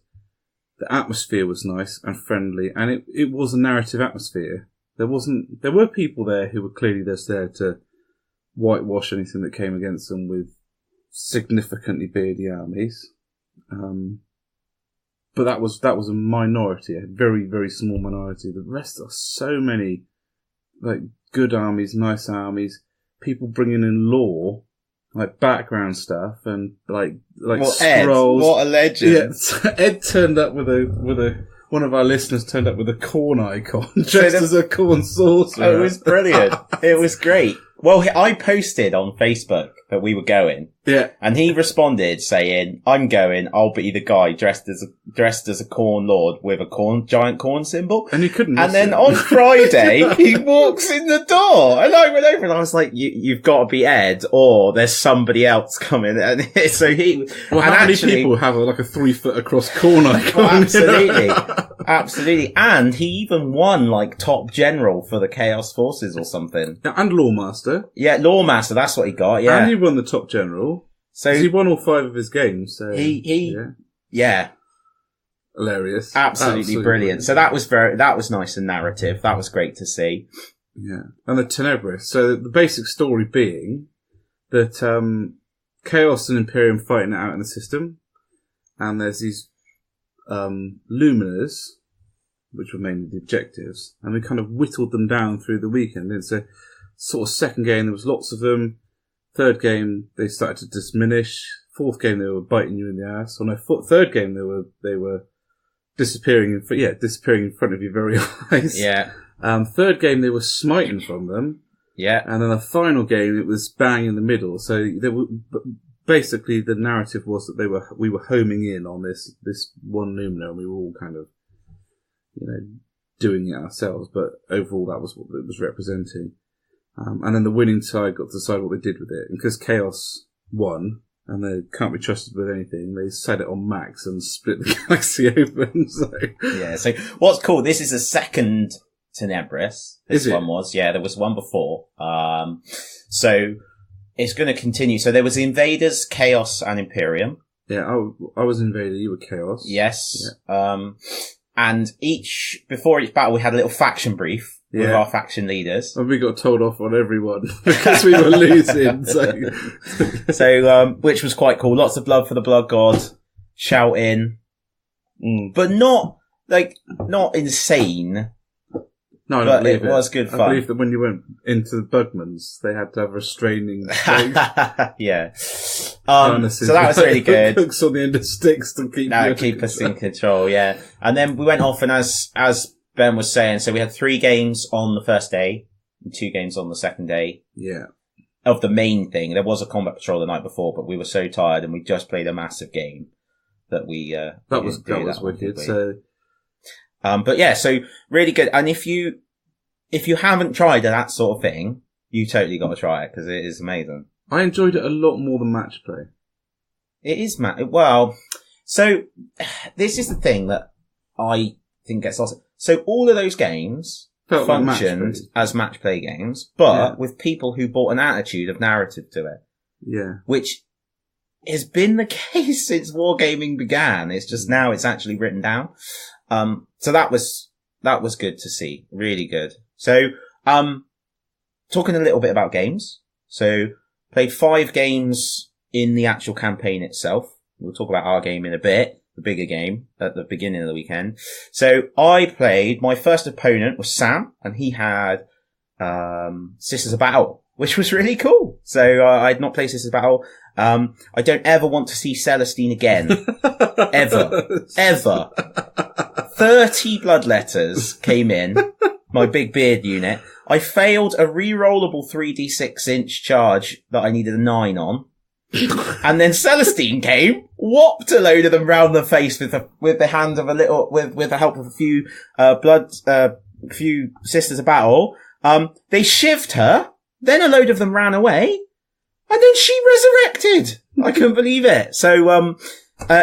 the atmosphere was nice and friendly. And it was a narrative atmosphere. There were people there who were clearly just there to whitewash anything that came against them with significantly beardy armies. But that was a minority, a very, very small minority. The rest are so many, like, good armies, nice armies, people bringing in lore, like background stuff, and like scrolls. Ed, what a legend! Yeah, Ed turned up with a. One of our listeners turned up with a corn icon, dressed as a corn sorcerer. Oh, it was brilliant. It was great. Well, I posted on Facebook that we were going. Yeah. And he responded saying, I'm going, I'll be the guy dressed as a corn lord with a giant corn symbol. And you couldn't And then on Friday, he walks in the door. And I went over and I was like, you've got to be Ed, or there's somebody else coming. And so well, how many people have a 3-foot across corn icon? Well, absolutely. Absolutely. And he even won top general for the Chaos Forces or something. And Lawmaster. Yeah, Lawmaster, that's what he got, yeah. And he won the top general. So he won all 5 of his games. So yeah. Hilarious. Absolutely brilliant. So that was nice and narrative. That was great to see. Yeah. And the Tenebris. So the basic story being that Chaos and Imperium fighting it out in the system. And there's these Luminers, which were mainly the objectives, and we kind of whittled them down through the weekend. It's a sort of second game, there was lots of them. Third game, they started to diminish. Fourth game, they were biting you in the ass. On a third game, they were disappearing in front of your very eyes. Yeah. Third game, they were smiting from them. Yeah. And then the final game, it was bang in the middle. So basically the narrative was that we were homing in on this one Lumina, and we were all kind of, doing it ourselves. But overall, that was what it was representing. And then the winning side got to decide what they did with it. And because Chaos won, and they can't be trusted with anything, they set it on max and split the galaxy open. So. Yeah, so what's cool, this is the second Tenebris. This is it? One was, yeah, there was one before. So it's going to continue. So there was Invaders, Chaos, and Imperium. Yeah, I was Invader, you were Chaos. Yes. Yeah. And before each battle, we had a little faction brief. With our faction leaders. And we got told off on everyone because we were losing. So, which was quite cool. Lots of blood for the Blood God, shouting. But not insane. No, I don't but believe it was good fun. I believe that when you went into the Bugmans, they had to have restraining. Yeah. So that was really good. Hooks on the end of sticks to keep us in control. Yeah. And then we went off, and as Ben was saying, so we had 3 games on the first day, and 2 games on the second day. Yeah. Of the main thing. There was a combat patrol the night before, but we were so tired, and we just played a massive game that we, that was wicked. So, but yeah, so really good. And if you haven't tried that sort of thing, you totally got to try it, because it is amazing. I enjoyed it a lot more than match play. It is well, so this is the thing that I think gets lost. So all of those games functioned as match play games, but with people who brought an attitude of narrative to it. Yeah. Which has been the case since wargaming began. It's just now it's actually written down. So that was good to see. Really good. So, talking a little bit about games. So, played 5 games in the actual campaign itself. We'll talk about our game in a bit. The bigger game at the beginning of the weekend. So I played, my first opponent was Sam, and he had Sisters of Battle, which was really cool. So I'd not played Sisters of Battle. I don't ever want to see Celestine again. Ever. 30 bloodletters came in, my big beard unit. I failed a re-rollable 3d6 inch charge that I needed a 9 on. And then Celestine came, whopped a load of them round the face with the hand of with the help of a few few Sisters of Battle. They shivved her, then a load of them ran away, and then she resurrected. I couldn't believe it. So,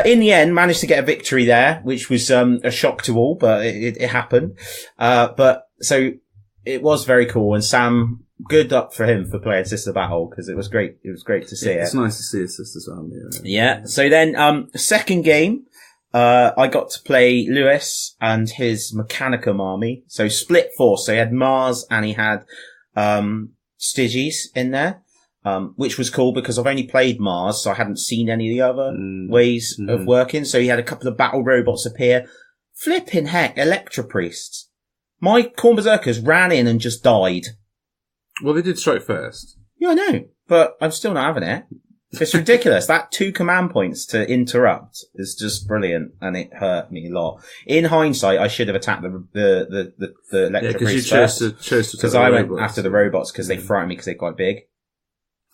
in the end, managed to get a victory there, which was a shock to all, but it happened. But so it was very cool, and Sam, good up for him for playing Sister Battle, because it was great. It was great to see it. It's nice to see a Sister's army. Yeah. So then, second game, I got to play Lewis and his Mechanicum army. So split force. So he had Mars and he had, Styges in there, which was cool because I've only played Mars, so I hadn't seen any of the other ways of working. So he had a couple of battle robots appear. Flipping heck, Electro Priests. My Khorne Berserkers ran in and just died. Well, they did strike first. Yeah, I know, but I'm still not having it. It's ridiculous. That 2 command points to interrupt is just brilliant, and it hurt me a lot. In hindsight, I should have attacked the Electro Priest first. Chose to because I went after the robots because they frighten me because they're quite big.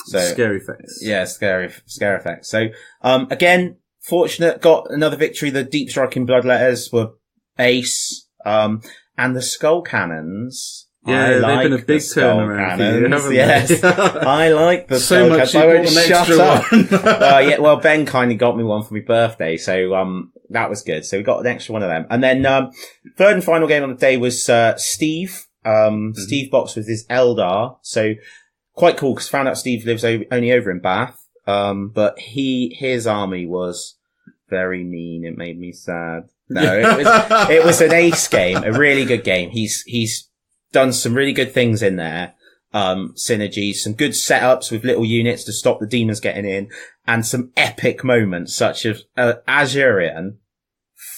So scary effects. Yeah, scary effects. So again, fortunate, got another victory. The deep striking bloodletters were ace, and the skull cannons. Yeah, they've been a big turnaround for you, haven't yes. they? I like the so much. So I won't shut up. One. Yeah, well, Ben kindly got me one for my birthday, so that was good. So we got an extra one of them, and then third and final game on the day was Steve. Steve boxed with his Eldar, so quite cool because found out Steve lives only over in Bath. But his army was very mean. It made me sad. No, it was an ace game, a really good game. He's done some really good things in there. Synergies, some good setups with little units to stop the demons getting in, and some epic moments such as Azurian,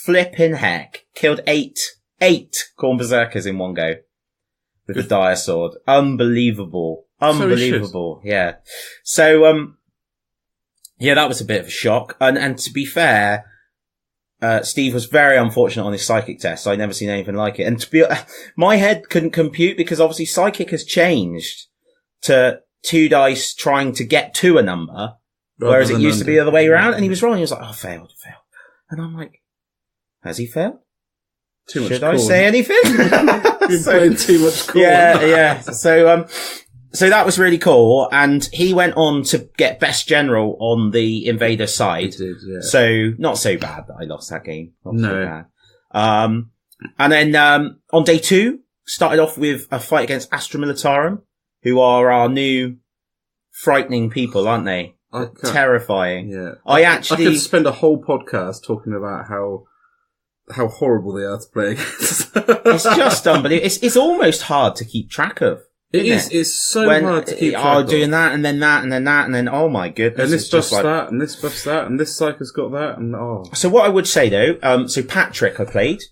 flipping heck, killed eight Khorne Berserkers in one go with a dire sword. Unbelievable. Yeah. So, yeah, that was a bit of a shock. And to be fair, Steve was very unfortunate on his psychic test. I'd never seen anything like it. And my head couldn't compute because obviously psychic has changed to 2 dice trying to get to a number, whereas it used to be the other way around. And he was wrong. He was like, "Oh, failed." And I'm like, "Has he failed? Too much Should corn. I say anything?" You're playing too much corn. Yeah. So that was really cool. And he went on to get best general on the invader side. He did, yeah. So not so bad that I lost that game. Not No. so bad. And then, on day 2, started off with a fight against Astra Militarum, who are our new frightening people, aren't they? Terrifying. Yeah. I could spend a whole podcast talking about how horrible they are to play against. It's just unbelievable. It's almost hard to keep track of. It is. It's so hard to keep track of. Doing that, and then that, and then that, and then, oh my goodness. And this buffs that, and this buffs that, and this psycho's got that, and So what I would say though, so Patrick I played,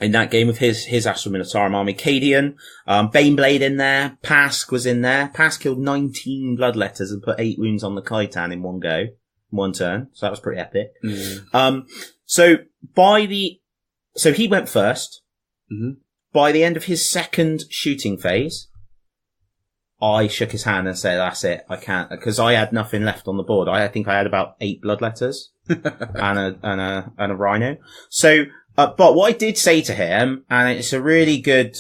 in that game with his Astra Militarum army. Cadian, Baneblade in there, Pask was in there. Pask killed 19 bloodletters and put 8 wounds on the Khitan in one turn. So that was pretty epic. So he went first. Mm-hmm. By the end of his second shooting phase, I shook his hand and said, "That's it. I can't," because I had nothing left on the board. I think I had about 8 bloodletters and a rhino. So, but what I did say to him, and it's a really good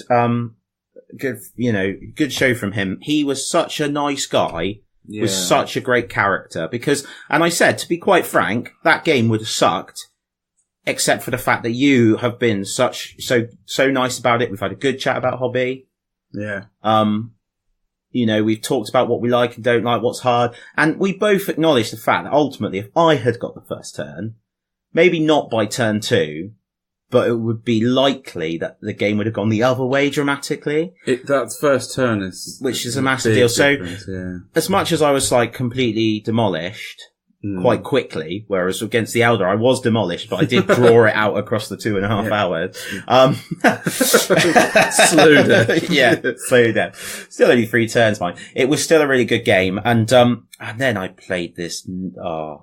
show from him. He was such a nice guy, was such a great character and I said, to be quite frank, that game would have sucked. Except for the fact that you have been so nice about it. We've had a good chat about hobby. Yeah. We've talked about what we like and don't like, what's hard. And we both acknowledge the fact that ultimately, if I had got the first turn, maybe not by turn 2, but it would be likely that the game would have gone the other way dramatically. That first turn which is a massive deal. So, yeah. As much as I was completely demolished, quite quickly, whereas against the Elder I was demolished, but I did draw it out across the 2.5 hours. Slow down. Yeah, slow down. Still only 3 turns, mine. It was still a really good game, and then I played this. I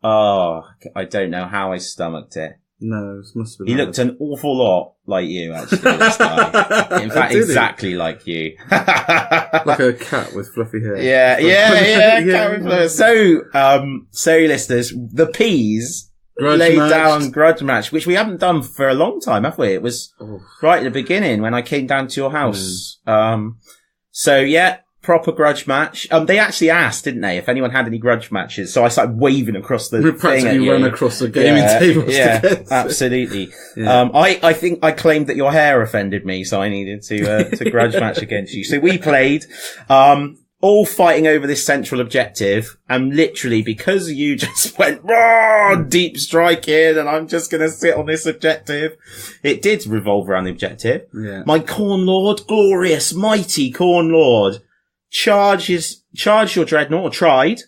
don't know how I stomached it. No, it must have been. He looked an awful lot like you, actually, this guy. In fact, exactly like you. Like a cat with fluffy hair. Yeah. Cat with fluffy. So listeners, the P's laid down grudge match, which we haven't done for a long time, have we? It was right at the beginning when I came down to your house. Proper grudge match. They actually asked, didn't they, if anyone had any grudge matches? So I started waving across the thing at you. Run across the gaming table. Yeah, absolutely. Yeah. I think I claimed that your hair offended me, so I needed to grudge match against you. So we played, all fighting over this central objective, and literally because you just went deep strike in, and I'm just going to sit on this objective. It did revolve around the objective. Yeah. My Corn Lord, glorious, mighty Corn Lord, charged your dreadnought, or tried,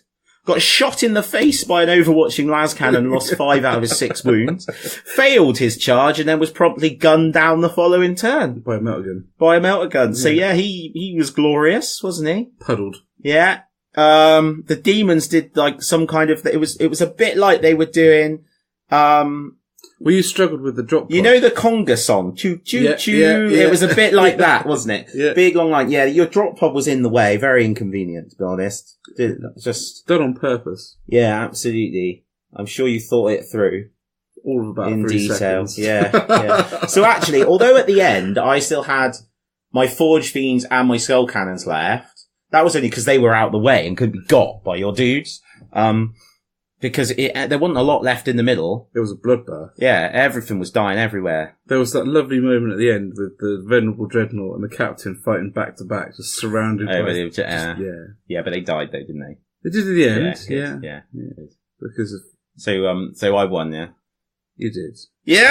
got shot in the face by an overwatching las cannon, lost 5 out of his 6 wounds, failed his charge, and then was promptly gunned down the following turn. By a melter gun. Yeah. So he was glorious, wasn't he? Puddled. Yeah. The demons did some kind of, it was a bit like they were doing, Well, you struggled with the drop pod. You know the conga song? Choo, choo, choo. Yeah. It was a bit like that, wasn't it? Yeah. Big long line. Yeah, your drop pod was in the way. Very inconvenient, to be honest. Just done on purpose. Yeah, absolutely. I'm sure you thought it through. All of about in 3 detail. seconds. Yeah. So actually, although at the end I still had my Forge Fiends and my Skull Cannons left, that was only because they were out of the way and could be got by your dudes. Because there wasn't a lot left in the middle. It was a bloodbath. Yeah, everything was dying everywhere. There was that lovely moment at the end with the Venerable Dreadnought and the Captain fighting back to back, just surrounded by... Yeah, but they died though, didn't they? They did at the end, yeah. Because of... So I won, yeah? You did. Yeah!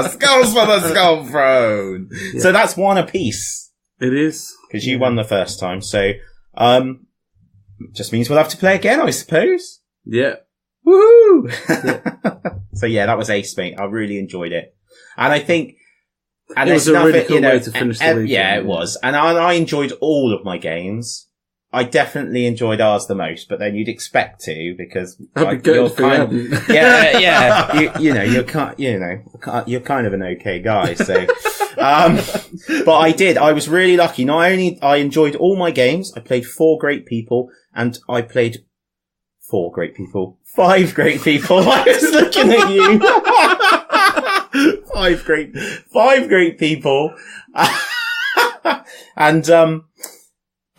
Skulls for the Skull Throne! Yeah. So that's 1 apiece. It is. Because you won the first time, so... just means we'll have to play again, I suppose. Yeah. Woohoo! Yeah. So yeah, that was ace, mate. I really enjoyed it. And I think... And it was a really cool way to finish the weekend. Yeah, it was. And I enjoyed all of my games. I definitely enjoyed ours the most, but then you'd expect to because you're kind of an okay guy. So, but I was really lucky. Not only I enjoyed all my games, I played 4 great people, and I played 5 great people. I was looking at you. 5 great people,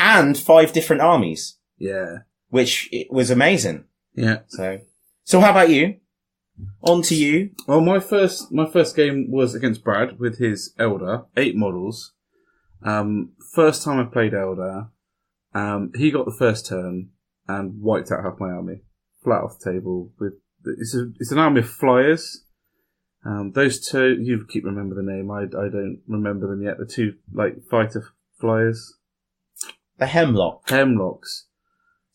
and 5 different armies. Yeah. Which it was amazing. Yeah. So how about you? On to you. Well, my first game was against Brad with his Eldar, 8 models. First time I played Eldar, he got the first turn and wiped out half my army. Flat off the table. It's an army of flyers. Those 2, you keep remember the name, I don't remember them yet. The 2, fighter flyers. The Hemlocks.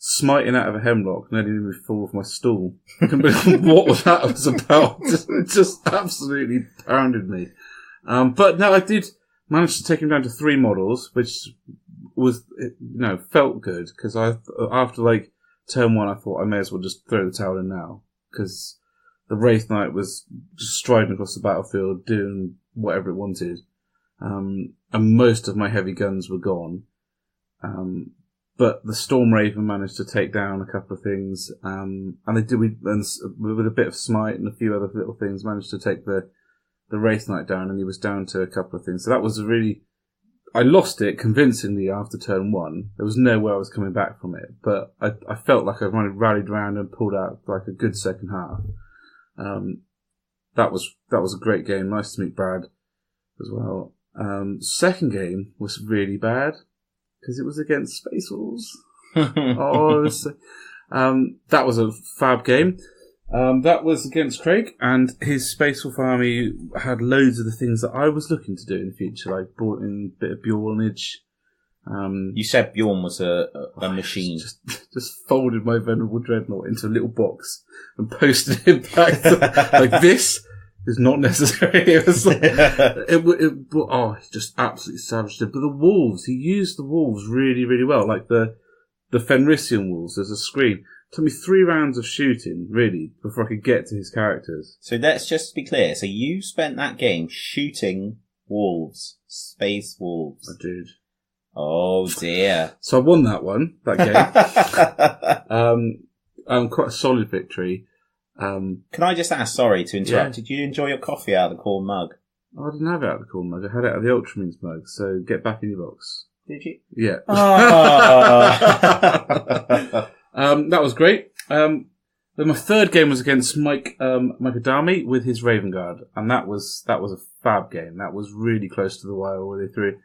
Smiting out of a hemlock, nearly made me fall off my stool. What was that was about? It just absolutely pounded me. But no, I did manage to take him down to 3 models, which was, felt good, because after turn 1, I thought I may as well just throw the towel in now, because the Wraith Knight was just striding across the battlefield, doing whatever it wanted. And most of my heavy guns were gone. But the Storm Raven managed to take down a couple of things, and with a bit of smite and a few other little things, managed to take the Wraith Knight down, and he was down to a couple of things. So that was I lost it convincingly after turn 1. There was no way I was coming back from it, but I felt like I rallied around and pulled out a good second half. That was a great game. Nice to meet Brad as well. Second game was really bad, because it was against Space Wolves. That was a fab game. That was against Craig, and his Space Wolf army had loads of the things that I was looking to do in the future, like brought in a bit of Bjornage. You said Bjorn was a machine. Just folded my Venerable Dreadnought into a little box and posted it back to, this is not necessary. It was he just absolutely savaged it. But the wolves, he used the wolves really, really well. Like the Fenrisian wolves, there's a screen. It took me 3 rounds of shooting, really, before I could get to his characters. So let's just be clear. So you spent that game shooting wolves, space wolves. I did. Oh dear. So I won that game. Quite a solid victory. Can I just ask, sorry to interrupt, Did you enjoy your coffee out of the corn mug? Oh, I didn't have it out of the corn mug. I had it out of the Ultramarines mug, so get back in your box. Did you? Yeah. Oh. That was great. Then my third game was against Mike Adami with his Raven Guard, and that was a fab game. That was really close to the wire all the way through,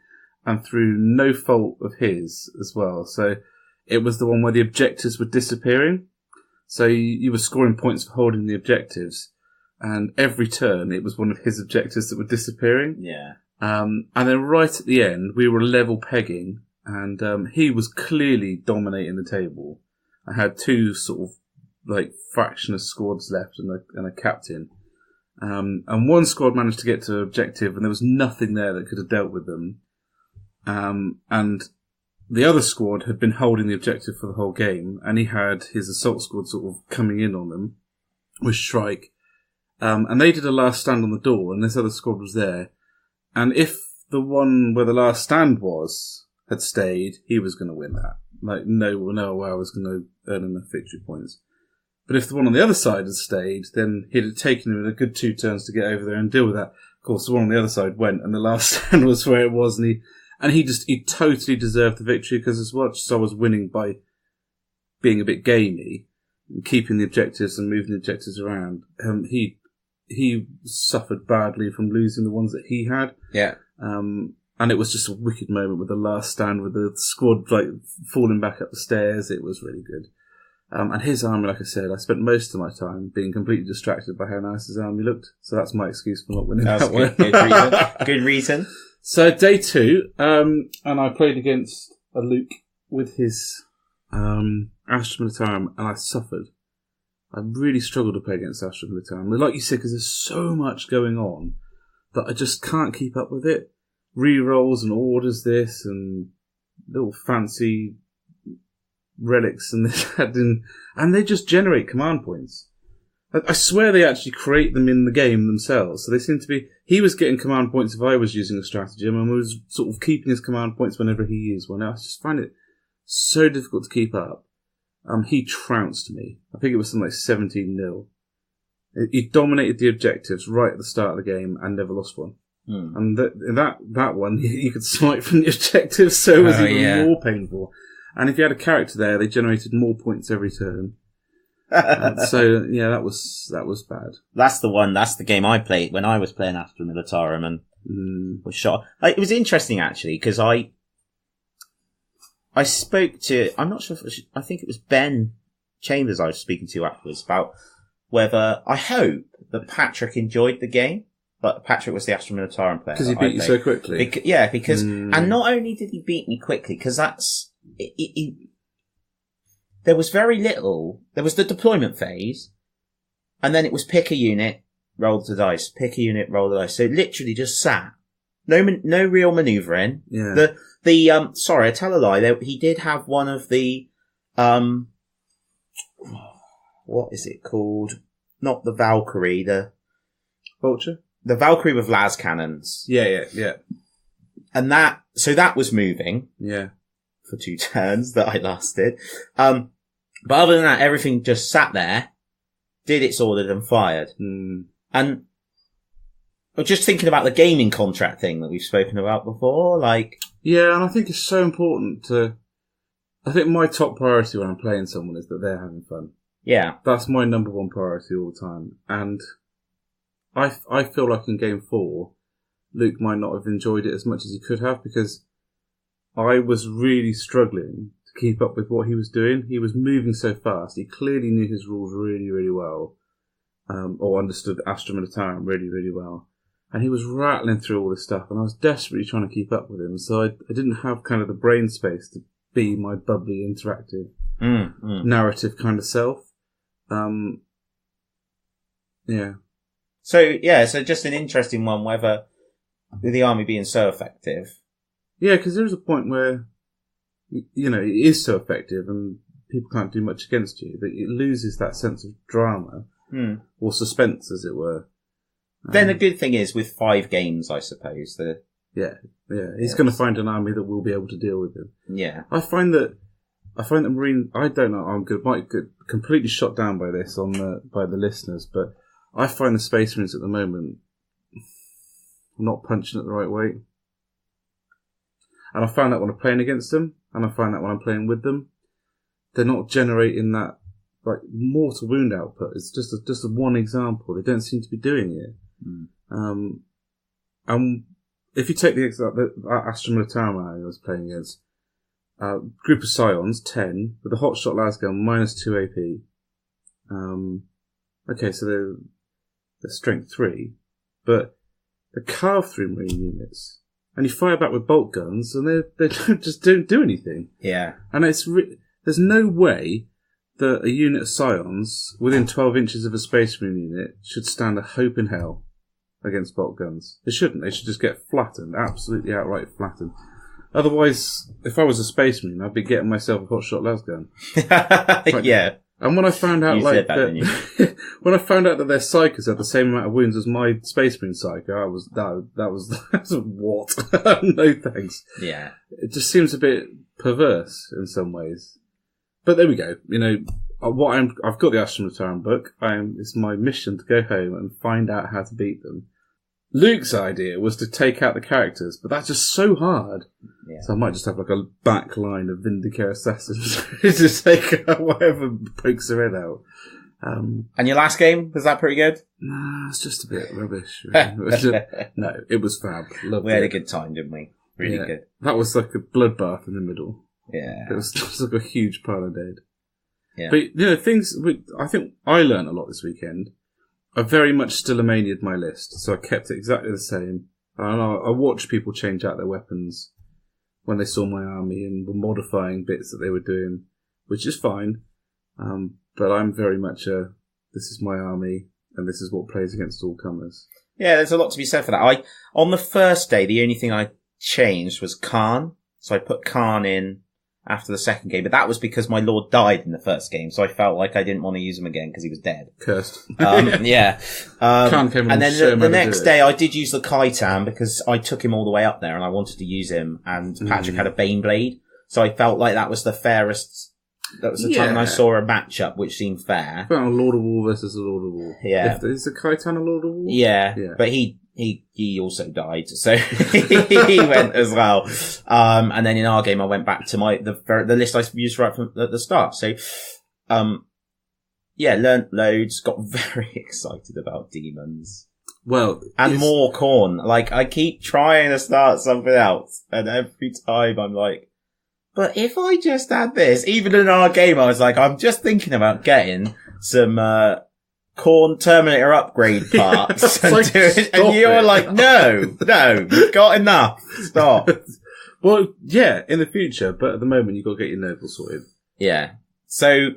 and through no fault of his as well. So it was the one where the objectives were disappearing. So you were scoring points for holding the objectives, and every turn it was one of his objectives that were disappearing. Yeah. And then right at the end, we were level pegging, and he was clearly dominating the table. I had 2 sort of fractionless squads left and a captain. And one squad managed to get to objective, and there was nothing there that could have dealt with them. And the other squad had been holding the objective for the whole game, and he had his assault squad sort of coming in on them with Shrike. And they did a last stand on the door, and this other squad was there. And if the one where the last stand had stayed, he was going to win that. No way I was going to earn enough victory points. But if the one on the other side had stayed, then he'd have taken him a good 2 turns to get over there and deal with that. Of course, the one on the other side went, and the last stand was where it was, and he totally deserved the victory, because as much as I was winning by being a bit gamey and keeping the objectives and moving the objectives around, he suffered badly from losing the ones that he had. Yeah. And it was just a wicked moment with the last stand, with the squad falling back up the stairs. It was really good. And his army, like I said, I spent most of my time being completely distracted by how nice his army looked. So that's my excuse for not winning that one. Good reason. Good reason. So day 2, and I played against a Luke with his Astra Militarum, and I suffered. I really struggled to play against Astra Militarum. Like you said, because there's so much going on that I just can't keep up with it. Rerolls and orders this, and little fancy relics and and they just generate command points. I swear they actually create them in the game themselves. So they seem to be... He was getting command points if I was using a stratagem, and was sort of keeping his command points whenever he used one. I just find it so difficult to keep up. He trounced me. I think it was something like 17-0. He dominated the objectives right at the start of the game and never lost one. And that one, you could smite from the objectives, so it was even more painful. And if you had a character there, they generated more points every turn. So yeah, that was bad. That's the one. That's the game I played when I was playing Astra Militarum and was shot. It was interesting actually because I spoke to. I'm not sure. I think it was Ben Chambers I was speaking to afterwards about whether I hope that Patrick enjoyed the game. But Patrick was the Astra Militarum player because he beat you so quickly. Because and not only did he beat me quickly, because that's. There was very little. There was the deployment phase, and then it was pick a unit, roll the dice. Pick a unit, roll the dice. So it literally just sat. No real manoeuvring. Yeah. Sorry, I tell a lie. He did have one of the what is it called? Not the Valkyrie. The Vulture. The Valkyrie with las cannons. Yeah. And that was moving. Yeah. For 2 turns that I lasted. But other than that, everything just sat there, did its ordered and fired. And I'm just thinking about the gaming contract thing that we've spoken about before, Yeah, and I think it's so important I think my top priority when I'm playing someone is that they're having fun. Yeah. That's my number one priority all the time. And I feel like in Game 4, Luke might not have enjoyed it as much as he could have because I was really struggling to keep up with what he was doing. He was moving so fast. He clearly knew his rules really, really well, or understood Astra Militarum really, really well. And he was rattling through all this stuff, and I was desperately trying to keep up with him. So I didn't have kind of the brain space to be my bubbly, interactive, narrative kind of self. Yeah. So just an interesting one, whether with the army being so effective. Yeah, because there's a point where, it is so effective and people can't do much against you that it loses that sense of drama or suspense, as it were. Then the good thing is with 5 games, I suppose. He's going to find an army that will be able to deal with him. Yeah, I find that Marine. I don't know. Might get completely shot down by this by the listeners, but I find the Space Marines at the moment not punching it the right way. And I find that when I'm playing against them, and I find that when I'm playing with them, they're not generating that mortal wound output. It's just a one example. They don't seem to be doing it. And if you take the Astra Militarum I was playing against, group of Scions, 10, with a hotshot lasgun, -2 AP. Okay, so they're strength 3, but they're carved through Marine units. And you fire back with bolt guns, and they just don't do anything. Yeah. And there's no way that a unit of Scions within 12 inches of a Space Marine unit should stand a hope in hell against bolt guns. They shouldn't. They should just get flattened, absolutely outright flattened. Otherwise, if I was a Space Marine, I'd be getting myself a hotshot lasgun. Yeah. And when I found out when I found out that their psychers had the same amount of wounds as my Space Marine psycho, that was what? No thanks. Yeah. It just seems a bit perverse in some ways. But there we go. I've got the Astra Militarum book. It's my mission to go home and find out how to beat them. Luke's idea was to take out the characters, but that's just so hard. Yeah. So I might just have a back line of Vindicare assassins to take out whatever pokes their head out. And your last game, was that pretty good? Nah, it's just a bit rubbish. Really. No, it was fab. We had a good time, didn't we? Really good. That was like a bloodbath in the middle. Yeah. It was just like a huge pile of dead. Yeah. But, I think I learned a lot this weekend. I very much still amaniaed my list, so I kept it exactly the same. And I watched people change out their weapons when they saw my army and were modifying bits that they were doing, which is fine. But I'm very much this is my army, and this is what plays against all comers. Yeah, there's a lot to be said for that. On the first day, the only thing I changed was Khan. So I put Khan in after the second game, but that was because my lord died in the first game, so I felt like I didn't want to use him again because he was dead. Cursed. Yeah. And then the next day I did use the Kaitan because I took him all the way up there and I wanted to use him, and Patrick had a Baneblade, so I felt like that was the fairest. That was the time I saw a matchup which seemed fair. Well, a Lord of War versus a Lord of War. Yeah. Is the Kaitan a Lord of War? Yeah. But he also died, so he went as well. And then in our game, I went back to the list I used right from the start. So, learnt loads, got very excited about demons. Well, and more corn. Like, I keep trying to start something else, and every time I'm like, but if I just had this, even in our game, I was like, I'm just thinking about getting some, Corn Terminator upgrade parts and you're like, no, you've got enough. Stop. Well, yeah, in the future, but at the moment you've got to get your noble sorted. Yeah. So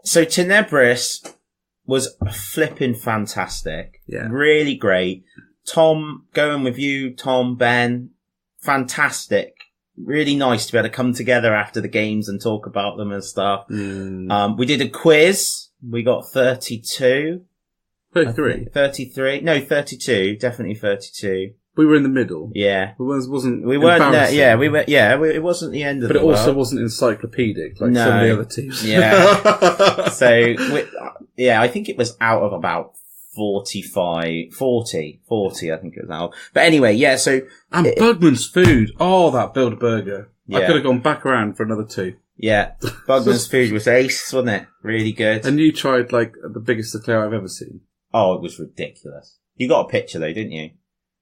Tenebris was flipping fantastic. Yeah. Really great. Tom, going with you, Tom, Ben, fantastic. Really nice to be able to come together after the games and talk about them and stuff. We did a quiz. We got 32. 33? 33. No, 32. Definitely 32. We were in the middle. Yeah. We weren't there. Yeah, we were. Yeah, it wasn't the end of but the world. But it also wasn't encyclopedic like some of the other teams. Yeah. So, I think it was out of about 40, I think it was out. But anyway, yeah, so... And Bugman's food. Oh, that Build-A-Burger. Yeah. I could have gone back around for another 2. Yeah. Bugman's food was ace, wasn't it? Really good. And you tried, like, the biggest eclair I've ever seen. Oh, it was ridiculous. You got a picture, though, didn't you?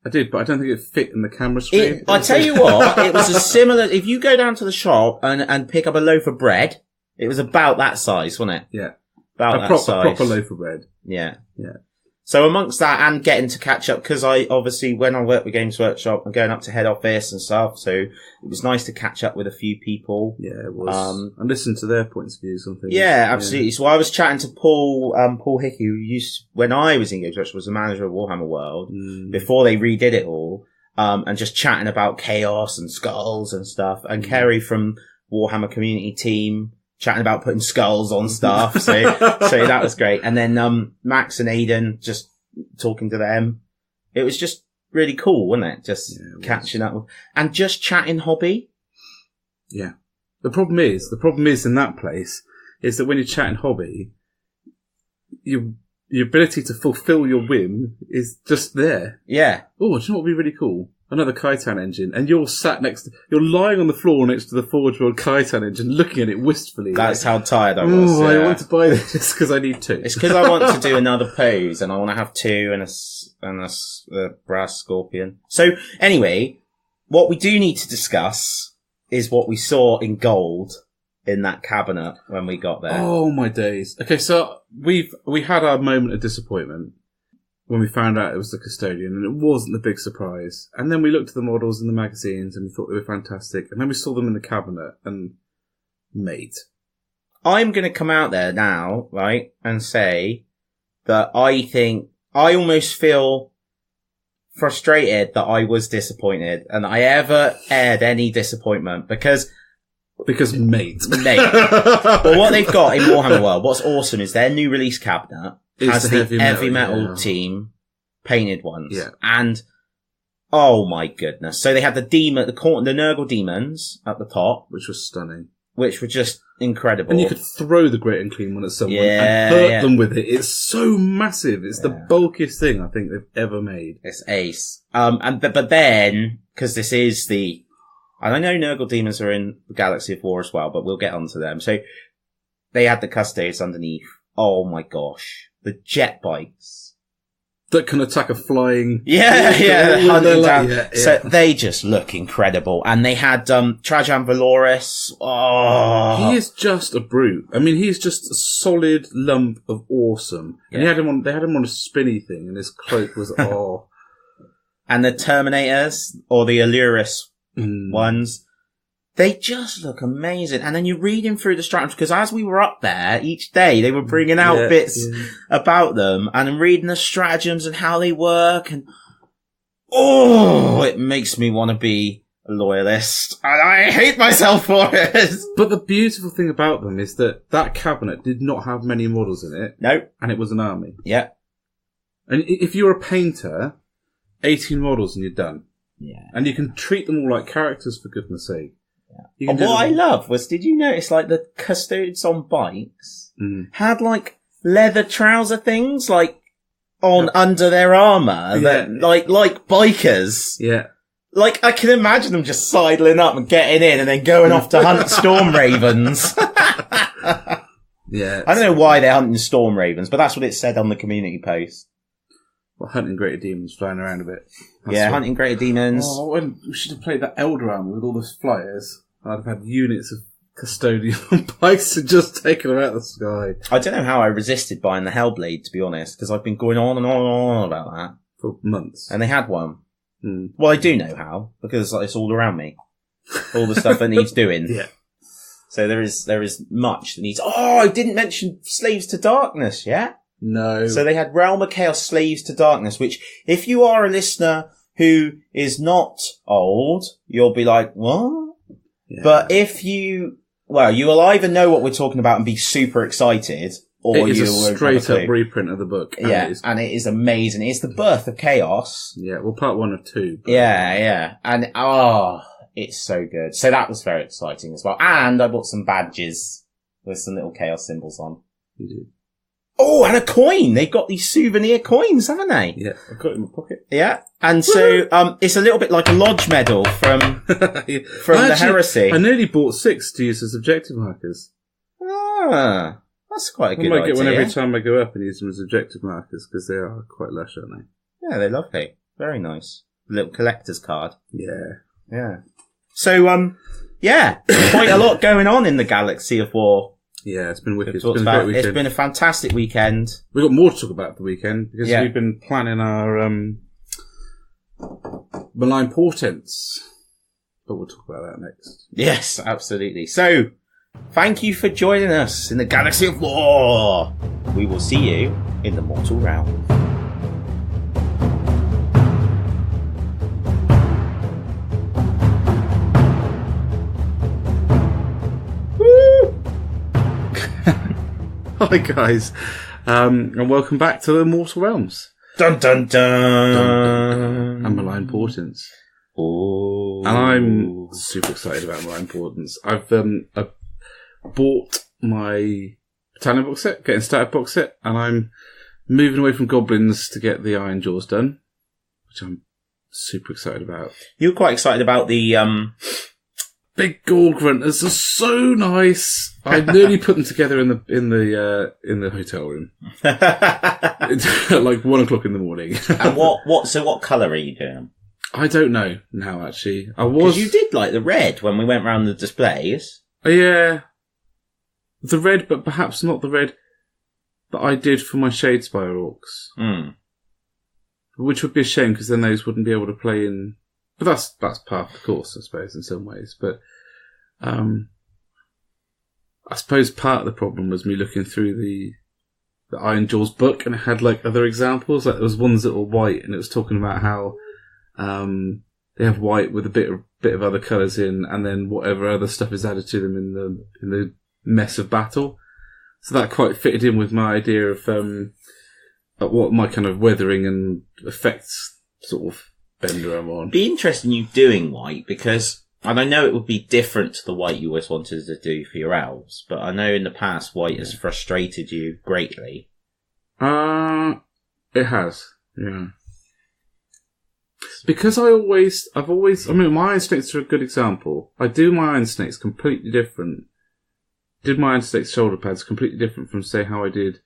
I did, but I don't think it fit in the camera screen. I tell you what, it was a similar... If you go down to the shop and pick up a loaf of bread, it was about that size, wasn't it? Yeah. About that size. A proper loaf of bread. Yeah. Yeah. So amongst that and getting to catch up, because I obviously, when I work with Games Workshop, I'm going up to head office and stuff, so it was nice to catch up with a few people. Yeah, it was. And listen to their points of view on things. Yeah, absolutely. Yeah. So I was chatting to Paul Hickey, who when I was in Games Workshop, was the manager of Warhammer World, before they redid it all, and just chatting about chaos and skulls and stuff, and Kerry from Warhammer Community Team, chatting about putting skulls on stuff. So that was great. And then, Max and Aidan, just talking to them. It was just really cool, wasn't it? Just catching up and just chatting hobby. Yeah. The problem is in that place is that when you're chatting hobby, your ability to fulfill your whim is just there. Yeah. Oh, do you know what would be really cool? Another Kaitan engine, and you're lying on the floor next to the Forge World Kaitan engine, looking at it wistfully. That's how tired I was. Oh, yeah. I want to buy this because I need 2. It's because I want to do another pose, and I want to have 2 and a brass scorpion. So anyway, what we do need to discuss is what we saw in gold in that cabinet when we got there. Oh my days! Okay, so we had our moment of disappointment when we found out it was the custodian, and it wasn't the big surprise. And then we looked at the models in the magazines, and we thought they were fantastic. And then we saw them in the cabinet, and mate. I'm going to come out there now, right, and say that I almost feel frustrated that I was disappointed, and I ever aired any disappointment, because mate. Well, what they've got in Warhammer World, what's awesome is their new release cabinet has the heavy metal team painted ones. Yeah. And, oh my goodness. So they had the Nurgle demons at the top. Which was stunning. Which were just incredible. And you could throw the Great Unclean One at someone and hurt them with it. It's so massive. It's the bulkiest thing I think they've ever made. It's ace. But then, because this is and I know Nurgle demons are in the Galaxy of War as well, but we'll get onto them. So they had the Custodes underneath. Oh my gosh. The jet bikes. That can attack a flying... hunting down. So they just look incredible. And they had Trajan Valoris. Oh. He is just a brute. I mean, he's just a solid lump of awesome. And they had him on a spinny thing, and his cloak was... And the Terminators, or the Alluris ones, they just look amazing. And then you're reading through the stratagems, because as we were up there, each day they were bringing out bits about them, and I'm reading the stratagems and how they work, and it makes me want to be a loyalist, and I hate myself for it. But the beautiful thing about them is that cabinet did not have many models in it. No. And it was an army. Yeah. And if you're a painter, 18 models and you're done. Yeah. And you can treat them all like characters, for goodness sake. Yeah. And what I love was, did you notice, like, the custodes on bikes had, like, leather trouser things, like, on under their armour, that, like bikers. Yeah. Like, I can imagine them just sidling up and getting in and then going off to hunt storm ravens. Yeah. I don't know why they're hunting storm ravens, but that's what it said on the community post. Well, hunting greater demons, flying around a bit. Hunting greater demons. Oh, we should have played that Elder Army with all those flyers. I'd have had units of custodian on bikes and just taken them out of the sky. I don't know how I resisted buying the Hellblade, to be honest, because I've been going on and on and on about that. For months. And they had one. Well, I do know how, because it's all around me. All the stuff that needs doing. Yeah. So there is much that needs... Oh, I didn't mention Slaves to Darkness yet. No. So they had Realm of Chaos Slaves to Darkness, which, if you are a listener who is not old, you'll be like, what? Yeah. But if you... Well, you will either know what we're talking about and be super excited, or it is a straight up reprint of the book. And and it is amazing. It's the birth of chaos. Yeah, well, part 1 of 2. Yeah. And, it's so good. So that was very exciting as well. And I bought some badges with some little chaos symbols on. You did. Oh, and a coin! They've got these souvenir coins, haven't they? Yeah, I've got it in my pocket. Yeah. And so, it's a little bit like a lodge medal from the Heresy. I nearly bought 6 to use as objective markers. Ah. That's quite a good idea. I might get one every time I go up and use them as objective markers, because they are quite lush, aren't they? Yeah, they're lovely. Very nice. Little collector's card. Yeah. Yeah. So, quite a lot going on in the Galaxy of War. Yeah, it's been wicked. It's been a great weekend. It's been a fantastic weekend. We've got more to talk about the weekend, because we've been planning our Malign portents. But we'll talk about that next. Yes, absolutely. So, thank you for joining us in the Galaxy of War. We will see you in the mortal realm. Hi guys, and welcome back to the Mortal Realms. Dun dun dun. And Malign portents. Oh. And I'm super excited about Malign portents. I've bought my Battalion box set, getting started box set, and I'm moving away from goblins to get the Iron Jaws done, which I'm super excited about. You were quite excited about the big Gorg Grunters are so nice. I nearly put them together in the hotel room at like 1 o'clock in the morning. And what colour are you doing? I don't know now. Actually, because you did like the red when we went round the displays. Yeah, the red, but perhaps not the red that I did for my Shadespire Orcs. Which would be a shame, because then those wouldn't be able to play in. But that's part of the course, I suppose, in some ways. But I suppose part of the problem was me looking through the Iron Jaws book, and it had like other examples. Like there was ones that were white, and it was talking about how they have white with a bit of other colours in, and then whatever other stuff is added to them in the mess of battle. So that quite fitted in with my idea of what my kind of weathering and effects sort of bender I'm on. It'd be interesting you doing white, because, and I know it would be different to the white you always wanted to do for your elves, but I know in the past white has frustrated you greatly. It has, yeah. Because I mean, my Iron Snakes are a good example. I do my Iron Snakes completely different. Did my Iron Snakes shoulder pads completely different from, say, how I did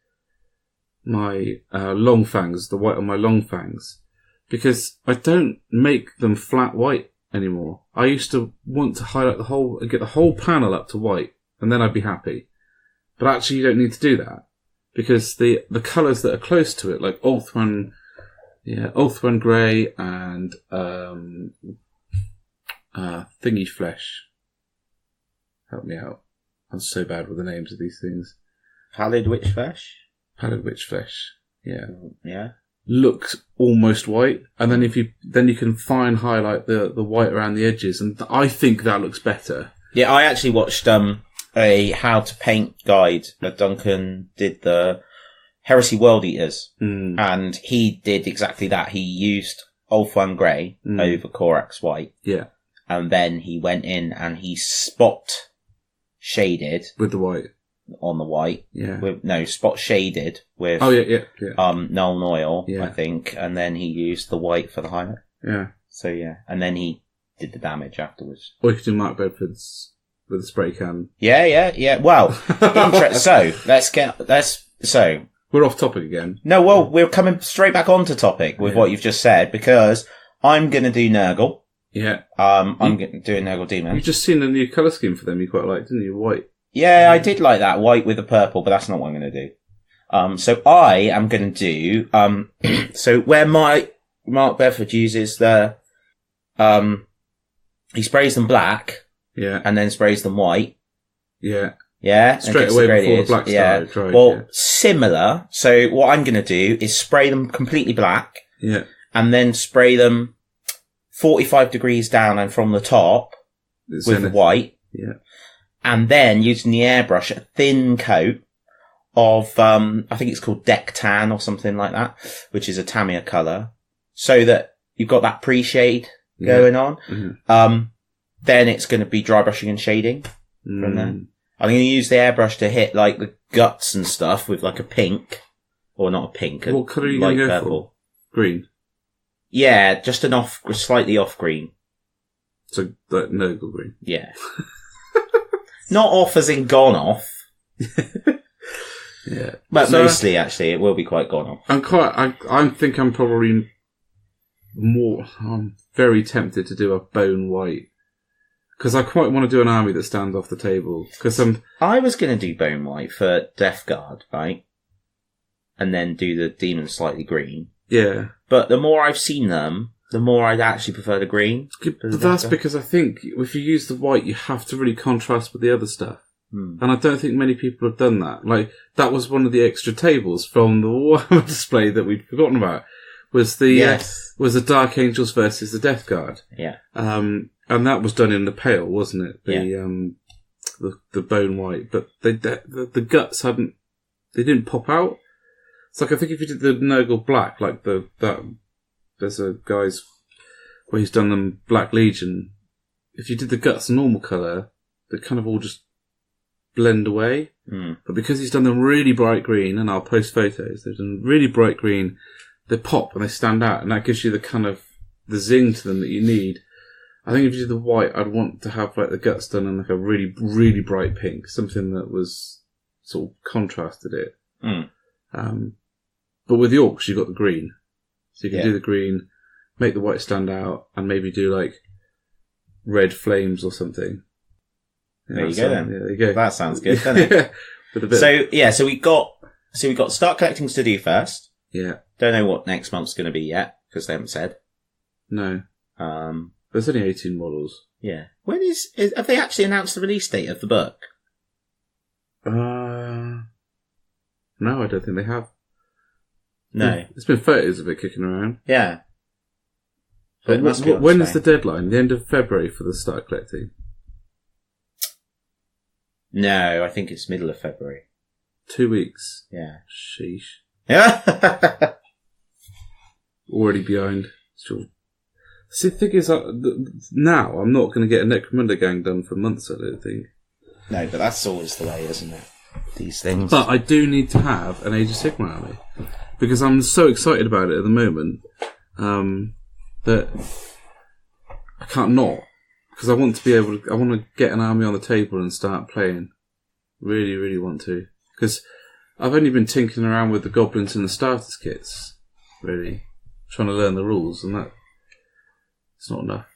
my Long Fangs, the white on my Long Fangs. Because I don't make them flat white anymore. I used to want to highlight get the whole panel up to white, and then I'd be happy. But actually you don't need to do that. Because the colours that are close to it, like Ulthuan Grey and Thingy Flesh. Help me out. I'm so bad with the names of these things. Pallid Witch Flesh? Pallid Witch Flesh, yeah. Yeah. looks almost white, and then you can fine highlight the white around the edges, and I think that looks better. Yeah, I actually watched a how to paint guide that Duncan did, the Heresy World Eaters, and he did exactly that. He used Ulthuan Grey over Corax White, and then he went in and he spot shaded with the white on the white. Spot shaded with Null Oil, I think, and then he used the white for the highlight. So and then he did the damage afterwards. Or you could do Mark Bedford's with a spray can. Well, so we're off topic again. No, well, we're coming straight back onto topic with what you've just said, because I'm going to do Nurgle. I'm going to do a Nurgle Demon. You've just seen a new colour scheme for them you quite liked, didn't you? White. Yeah, I did like that, white with the purple, but that's not what I'm going to do. So I am going to do, so where Mark Bedford uses the, he sprays them black, and then sprays them white. Straight away before the black started drying. Well, similar. So what I'm going to do is spray them completely black, and then spray them 45 degrees down and from the top with the white. And then using the airbrush, a thin coat of, I think it's called Deck Tan or something like that, which is a Tamiya colour, so that you've got that pre-shade going on. Then it's going to be dry brushing and shading from there. I'm going to use the airbrush to hit like the guts and stuff with like a pink, or not a pink, what colour are you going to go for? Green? Yeah, just slightly off green. So, like Nurgle green? Yeah. Not off as in gone off. But so, mostly, actually, it will be quite gone off. I think I'm probably I'm very tempted to do a bone white. Because I quite want to do an army that stands off the table. I was going to do bone white for Death Guard, right? And then do the demon slightly green. Yeah. But the more I've seen them, the more I'd actually prefer the green. But that's because I think if you use the white, you have to really contrast with the other stuff. And I don't think many people have done that. Like, that was one of the extra tables from the Warhammer display that we'd forgotten about. Was the Dark Angels versus the Death Guard. And that was done in the pale, wasn't it? The bone white. But the guts they didn't pop out. It's like, I think if you did the Nurgle black, like there's a guy's where he's done them Black Legion. If you did the guts a normal colour, they kind of all just blend away. But because he's done them really bright green, and I'll post photos, they've done really bright green, they pop and they stand out, and that gives you the kind of the zing to them that you need. I think if you did the white, I'd want to have like the guts done in like a really, really bright pink, something that was sort of contrasted it. But with the orcs, you've got the green. So you can do the green, make the white stand out, and maybe do like red flames or something. There you go then. Yeah, there you go. That sounds good, doesn't it? So we've got start collecting to do first. Yeah. Don't know what next month's going to be yet, because they haven't said. No. There's only 18 models. Yeah. When have they actually announced the release date of the book? No, I don't think they have. No. There's been photos of it kicking around. Yeah. But when is the deadline? The end of February for the start collecting? No, I think it's middle of February. 2 weeks. Yeah. Sheesh. Yeah. Already behind. Still. See, the thing is, now I'm not going to get a Necromunda gang done for months, I don't think. No, but that's always the way, isn't it? These things. But I do need to have an Age of Sigmar army. Because I'm so excited about it at the moment that I can't not. Because I want to be able to, I want to get an army on the table and start playing. Really, really want to. Because I've only been tinkering around with the goblins and the starters kits, really. Trying to learn the rules, and that it's not enough.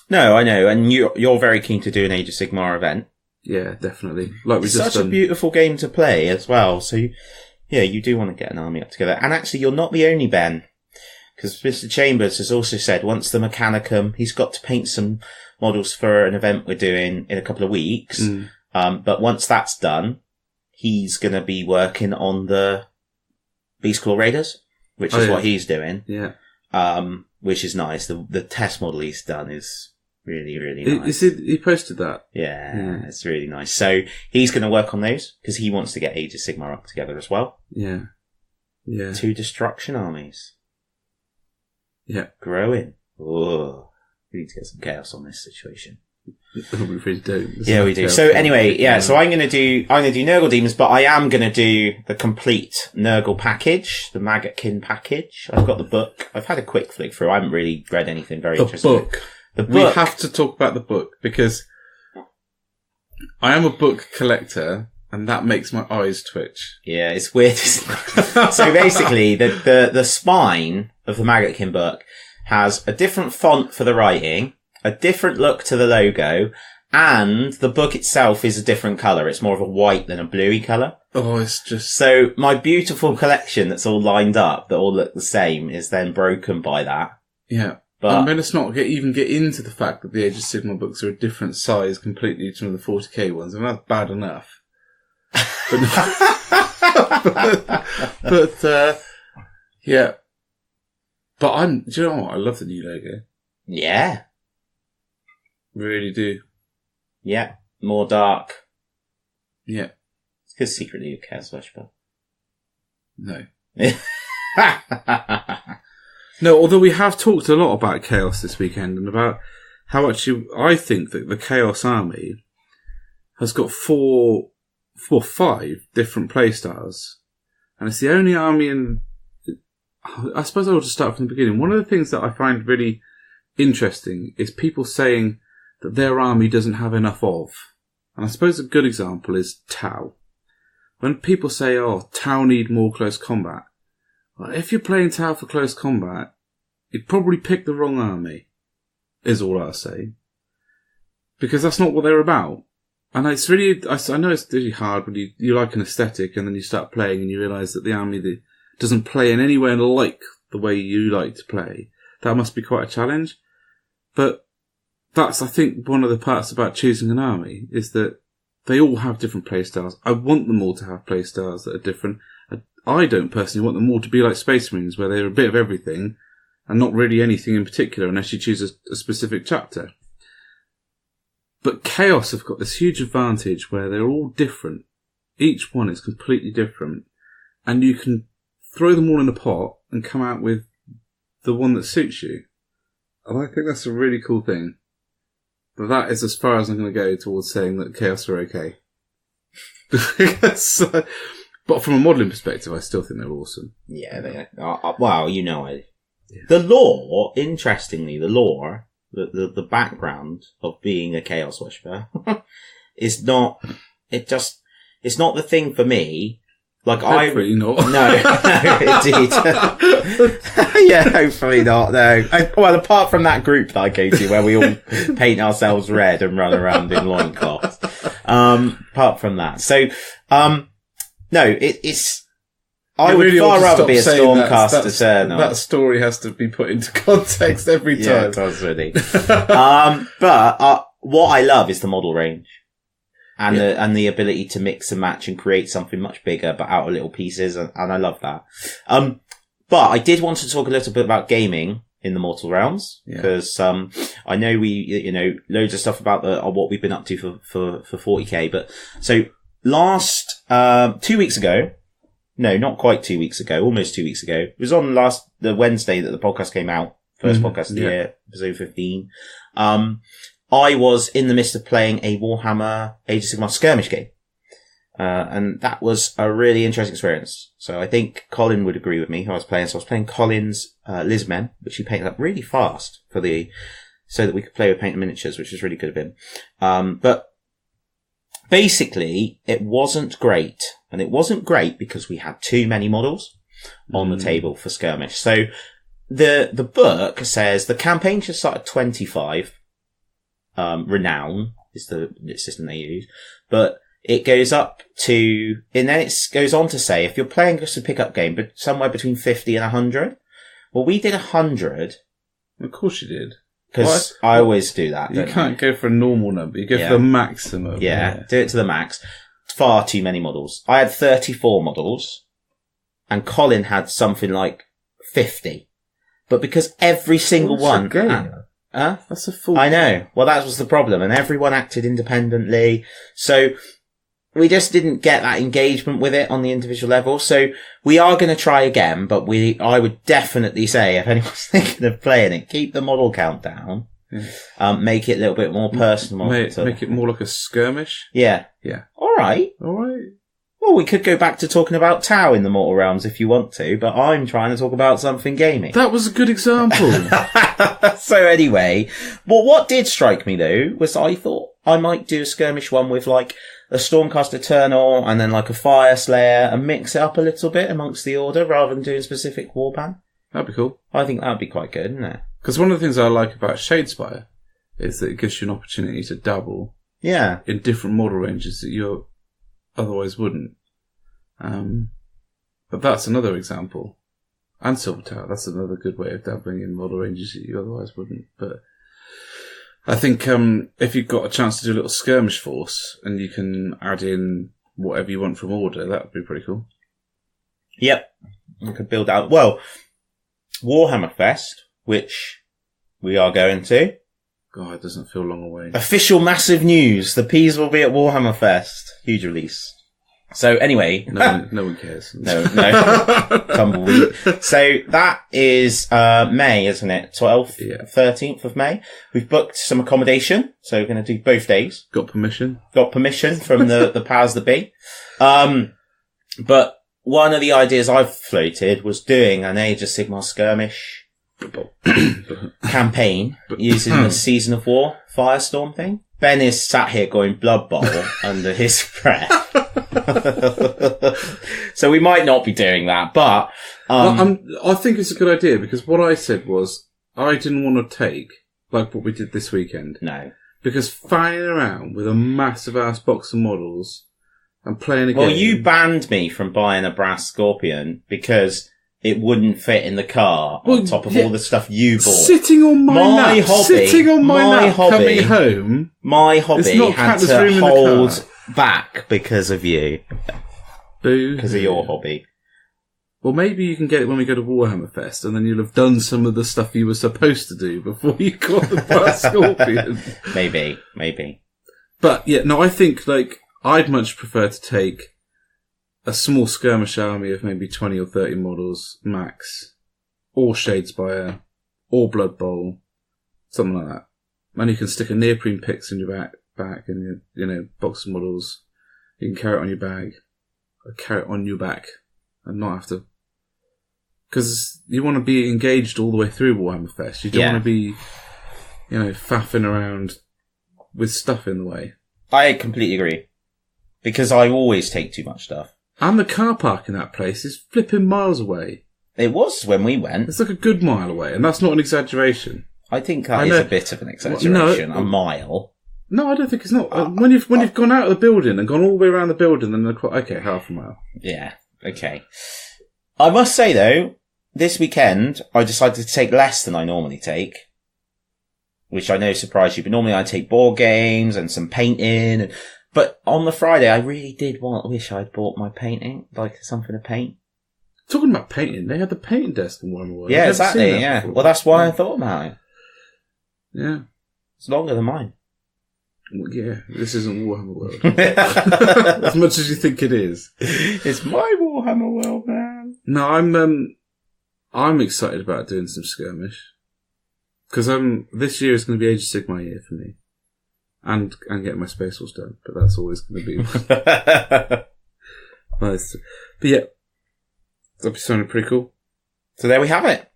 No, I know, and you're very keen to do an Age of Sigmar event. Yeah, definitely. Like it's such a beautiful game to play as well. So, you do want to get an army up together. And actually, you're not the only Ben, because Mr. Chambers has also said once the Mechanicum, he's got to paint some models for an event we're doing in a couple of weeks. But once that's done, he's going to be working on the Beastclaw Raiders. which is what he's doing. Yeah. Which is nice. The test model he's done is really, really nice. He posted that? Yeah, it's really nice. So he's going to work on those because he wants to get Age of Sigmar up together as well. Yeah. Yeah. 2 destruction armies. Yeah. Growing. Oh, we need to get some chaos on this situation. We really do. Yeah, we do. So anyway, so I'm going to do Nurgle Demons, but I am going to do the complete Nurgle package, the Maggotkin package. I've got the book. I've had a quick flick through. I haven't really read anything very interesting. The book. We have to talk about the book because I am a book collector and that makes my eyes twitch. Yeah, it's weird. So basically, the spine of the Maggotkin book has a different font for the writing, a different look to the logo, and the book itself is a different colour. It's more of a white than a bluey colour. Oh, it's just... So my beautiful collection that's all lined up, that all look the same, is then broken by that. Yeah. But I'm going to not even get into the fact that the Age of Sigmar books are a different size completely to the 40k ones. I mean, that's bad enough. But yeah. But do you know what? I love the new logo. Yeah. Really do. Yeah. More dark. Yeah. It's because secretly you Chaos Worshipper. No. No, although we have talked a lot about Chaos this weekend and about how actually I think that the Chaos Army has got 5 different playstyles. And it's the only army in... I suppose I'll just start from the beginning. One of the things that I find really interesting is people saying that their army doesn't have enough of. And I suppose a good example is Tau. When people say, Tau need more close combat, well, if you're playing Tau for close combat, you'd probably pick the wrong army, is all I'll say. Because that's not what they're about. And it's really, I know it's really hard when you like an aesthetic and then you start playing and you realise that the army that doesn't play in anywhere like the way you like to play. That must be quite a challenge. But that's, I think, one of the parts about choosing an army, is that they all have different playstyles. I want them all to have playstyles that are different. I don't personally want them all to be like Space Marines, where they're a bit of everything, and not really anything in particular, unless you choose a specific chapter. But Chaos have got this huge advantage where they're all different. Each one is completely different. And you can throw them all in a pot and come out with the one that suits you. And I think that's a really cool thing. But that is as far as I'm going to go towards saying that Chaos are okay. But from a modelling perspective, I still think they're awesome. Yeah, they are. Well, the lore, interestingly, the background of being a Chaos Worshipper is not, it's not the thing for me. Like, hopefully not. No, indeed. Yeah, hopefully not, no. Well, apart from that group that I go to where we all paint ourselves red and run around in loincloths. Apart from that. So, no, it's... I would far rather be a Stormcaster Turner. That story has to be put into context every time. Yeah, it does, really. But what I love is the model range. And the ability to mix and match and create something much bigger, but out of little pieces, and I love that. But I did want to talk a little bit about gaming in the Mortal Realms, because I know we, loads of stuff about what we've been up to for 40k. But so last 2 weeks ago, no, not quite 2 weeks ago, almost 2 weeks ago. It was on the Wednesday that the podcast came out, first podcast of the year, episode 15. I was in the midst of playing a Warhammer Age of Sigmar skirmish game. And that was a really interesting experience. So I think Colin would agree with me who I was playing. So I was playing Colin's Lismen, which he painted up really fast so that we could play with painted miniatures, which was really good of him. But basically, it wasn't great. And it wasn't great because we had too many models on the table for skirmish. So the book says the campaign should start at 25. Renown is the system they use, but it goes up to, and then it goes on to say if you're playing just a pickup game, but somewhere between 50 and 100. Well, we did 100. Of course you did, because I always do that. You can't go for a normal number. You go for the maximum. Yeah, do it to the max. Far too many models. I had 34 models, and Colin had something like 50. But because every single one... That's a full... I know. Well, that was the problem. And everyone acted independently. So we just didn't get that engagement with it on the individual level. So we are going to try again, but I would definitely say, if anyone's thinking of playing it, keep the model count down. Yeah. Make it a little bit more personal. Make it more like a skirmish. Yeah. Yeah. All right. Well, we could go back to talking about Tau in the Mortal Realms if you want to, but I'm trying to talk about something gaming. That was a good example. So anyway, well, what did strike me though was I thought I might do a skirmish one with like a Stormcast Eternal and then like a Fire Slayer and mix it up a little bit amongst the order rather than doing specific warband. That'd be cool. I think that'd be quite good, isn't it? Because one of the things I like about Shadespire is that it gives you an opportunity to dabble in different model ranges that you otherwise wouldn't. But that's another example. And Silver Tower, that's another good way of dabbling in model ranges that you otherwise wouldn't. But I think if you've got a chance to do a little skirmish force and you can add in whatever you want from order, that would be pretty cool. Yep. We could build out... Well, Warhammer Fest, which we are going to. God, it doesn't feel long away. Official massive news. The P's will be at Warhammer Fest. Huge release. So anyway. No one cares. No. Tumbleweed. So that is May, isn't it? 12th, 13th of May. We've booked some accommodation. So we're going to do both days. Got permission from the powers that be. But one of the ideas I've floated was doing an Age of Sigmar skirmish campaign using the Season of War Firestorm thing. Ben is sat here going Blood Bowl under his breath. So we might not be doing that, but... I think it's a good idea, because what I said was I didn't want to take, like what we did this weekend. No. Because fanning around with a massive ass box of models and playing a game... Well, you banned me from buying a brass Scorpion because... it wouldn't fit in the car on top of all the stuff you bought. Sitting on my lap, coming home. My hobby had to hold back because of you. Boo. Because of your hobby. Well, maybe you can get it when we go to Warhammer Fest, and then you'll have done some of the stuff you were supposed to do before you got the brass Scorpion. Maybe. But, yeah, no, I think, I'd much prefer to take a small skirmish army of maybe 20 or 30 models max, or Shadespire, or Blood Bowl, something like that. And you can stick a neoprene pix in your back and your box of models. You can carry it on your back, and not have to. Because you want to be engaged all the way through Warhammer Fest. You don't want to be, faffing around with stuff in the way. I completely agree. Because I always take too much stuff. And the car park in that place is flipping miles away. It was when we went. It's like a good mile away, and that's not an exaggeration. I think that is a bit of an exaggeration. A mile. No, I don't think it's not. When you've gone out of the building and gone all the way around the building, then okay, half a mile. Yeah, okay. I must say though, this weekend I decided to take less than I normally take, which I know surprised you. But normally I take board games and some painting. But on the Friday, I really did wish I'd bought my painting, like something to paint. Talking about painting, they had the painting desk in Warhammer World. Yeah, exactly, yeah. Well, that's why I thought about it. Yeah. It's longer than mine. Well, yeah, this isn't Warhammer World. As much as you think it is. It's my Warhammer World, man. No, I'm excited about doing some skirmish. Because this year is going to be Age of Sigmar year for me. And getting my Space Force done, but that's always going to be nice. But yeah, that'd be sounding pretty cool. So there we have it.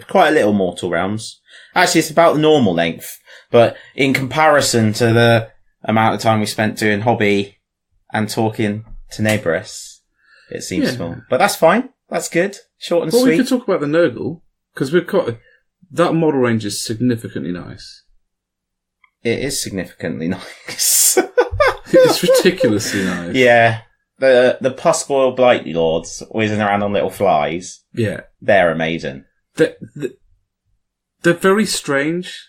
Quite a little Mortal Realms. Actually, it's about the normal length, but in comparison to the amount of time we spent doing hobby and talking Tenebris, it seems small. But that's fine. That's good. Short and sweet. Well, we could talk about the Nurgle, because we've got that model range is significantly nice. It is significantly nice. It's ridiculously nice. Yeah. The Puscoil Blight Lords whizzing around on little flies. Yeah. They're amazing. They're very strange.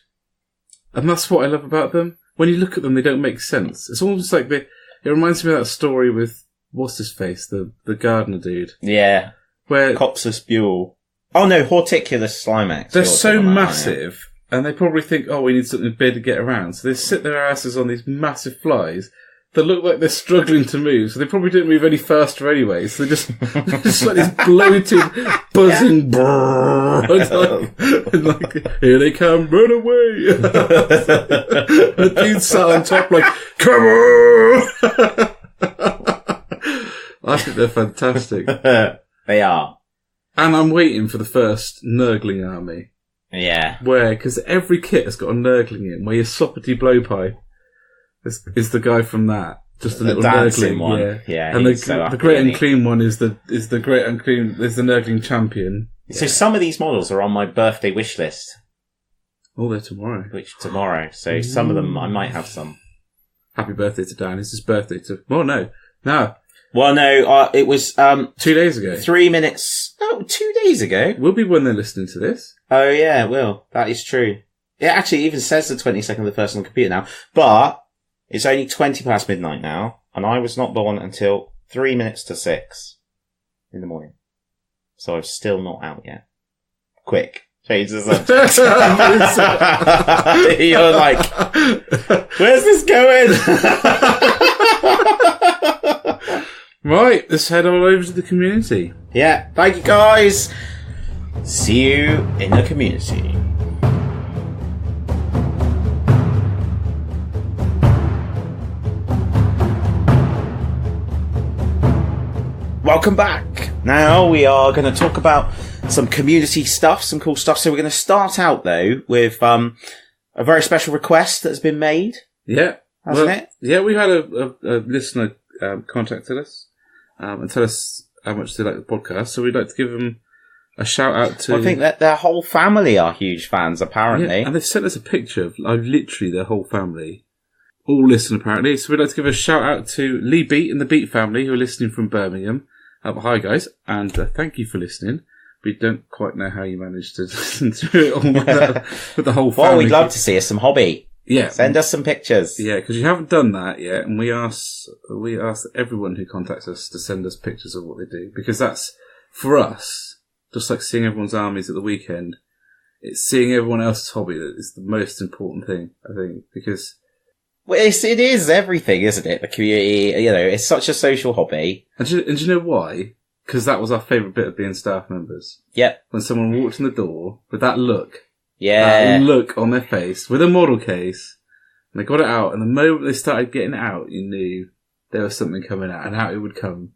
And that's what I love about them. When you look at them, they don't make sense. It's almost like it reminds me of that story with, what's his face? The gardener dude. Yeah. Where Copsus Buell. Oh no, Horticulus Slimex. They're so massive, and they probably think, oh, we need something big to get around. So they sit their asses on these massive flies that look like they're struggling to move. So they probably don't move any faster anyway. So they're just like this bloated, buzzing brrrr. And like, here they come, run away. The dude sat on top like, come on. I think they're fantastic. They are. And I'm waiting for the first Nurgling army. Yeah. Because every kit has got a Nurgling in, where your Soppity Blowpie is the guy from that. Just a little Nurgling one. Yeah. And the Great Unclean one is the Great Unclean, is the Nurgling champion. So some of these models are on my birthday wish list. Oh, they're tomorrow. So some of them, I might have some. Happy birthday to Dan. It's his birthday to... Well, no. Well, no, it was... 2 days ago. 3 minutes... No, 2 days ago. Will be when they're listening to this. Oh, yeah, it will. That is true. It actually even says the 22nd of the first on the computer now. But it's only 20 past midnight now, and I was not born until 3 minutes to 6 in the morning. So I'm still not out yet. Quick. Change the subject. You're like, where's this going? Right, let's head on over to the community. Yeah, thank you guys. See you in the community. Welcome back. Now we are going to talk about some community stuff, some cool stuff. So we're going to start out though with a very special request that's been made. Yeah, hasn't it? Yeah, we had a listener contacted us and tell us how much they like the podcast. So we'd like to give them a shout out to... I think that their whole family are huge fans, apparently. Yeah, and they've sent us a picture of literally their whole family. All listen, apparently. So we'd like to give a shout out to Lee Beat and the Beat family who are listening from Birmingham. Hi, guys, and thank you for listening. We don't quite know how you managed to listen to it all with the whole family. Well, we'd love to see us some hobby. Yeah. Send us some pictures. Yeah, because you haven't done that yet, and we ask everyone who contacts us to send us pictures of what they do, because that's, for us, just like seeing everyone's armies at the weekend, it's seeing everyone else's hobby that is the most important thing, I think, because... Well, it is everything, isn't it? The community, it's such a social hobby. And do you know why? Because that was our favourite bit of being staff members. Yep. When someone walked in the door with that look. Yeah. That look on their face with a model case. And they got it out, and the moment they started getting it out, you knew there was something coming out and how it would come.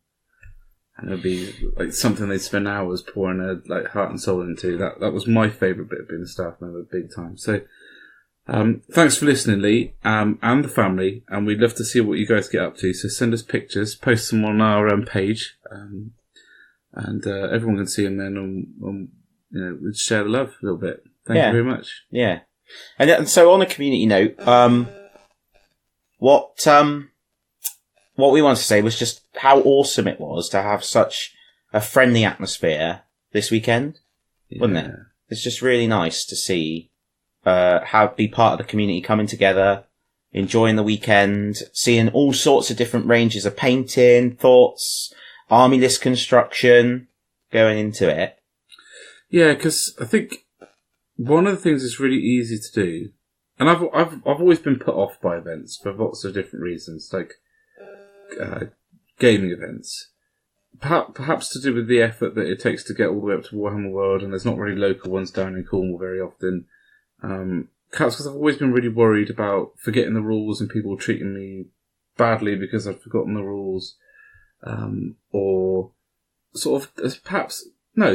And it would be like something they'd spend hours pouring their heart and soul into. That was my favourite bit of being a staff member, big time. So, thanks for listening, Lee, and the family, and we'd love to see what you guys get up to. So send us pictures, post them on our page, and everyone can see them then, and we'd share the love a little bit. Thank you very much. Yeah, and so on a community note, what we wanted to say was just how awesome it was to have such a friendly atmosphere this weekend, wasn't it? It's just really nice to see. Be part of the community, coming together, enjoying the weekend, seeing all sorts of different ranges of painting, thoughts, army list construction, going into it. Yeah, because I think one of the things that's really easy to do, and I've always been put off by events for lots of different reasons, like gaming events. Perhaps to do with the effort that it takes to get all the way up to Warhammer World, and there's not really local ones down in Cornwall very often. Because I've always been really worried about forgetting the rules and people treating me badly because I've forgotten the rules, or sort of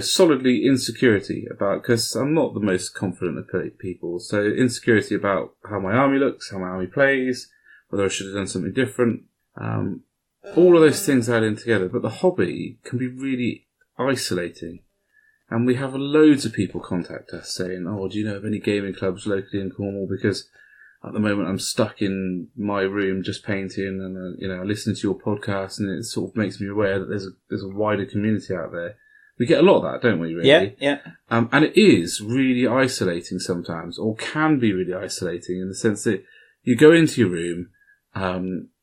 solidly insecurity about, because I'm not the most confident of people, so insecurity about how my army looks, how my army plays, whether I should have done something different. All of those things add in together, but the hobby can be really isolating. And we have loads of people contact us saying, oh, do you know of any gaming clubs locally in Cornwall? Because at the moment I'm stuck in my room just painting, and I listen to your podcast, and it sort of makes me aware that there's a wider community out there. We get a lot of that, don't we, really? Yeah. And it is really isolating sometimes, or can be really isolating, in the sense that you go into your room,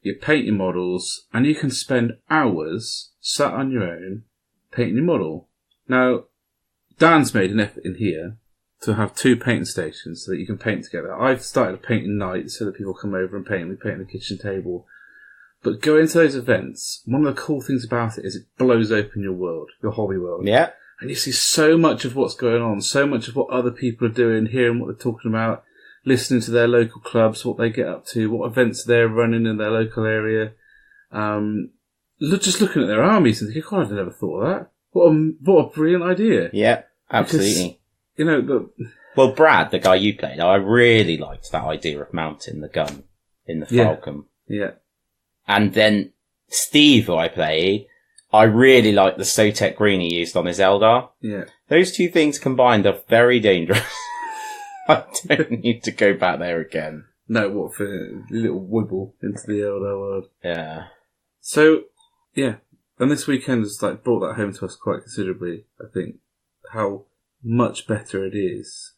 you paint your models, and you can spend hours sat on your own painting your model. Now, Dan's made an effort in here to have 2 painting stations so that you can paint together. I've started a painting night so that people come over and paint. We paint on the kitchen table. But going to those events, one of the cool things about it is it blows open your world, your hobby world. Yeah. And you see so much of what's going on, so much of what other people are doing, hearing what they're talking about, listening to their local clubs, what they get up to, what events they're running in their local area. Just looking at their armies and thinking, God, I'd never thought of that. What a brilliant idea. Yeah, absolutely. Because, well, Brad, the guy you played, I really liked that idea of mounting the gun in the Falcon. Yeah. And then Steve, who I played, I really liked the Sotek green he used on his Eldar. Yeah. Those two things combined are very dangerous. I don't need to go back there again. No, what for a little wibble into the Eldar world. Yeah. So, yeah. And this weekend has brought that home to us quite considerably, I think. How much better it is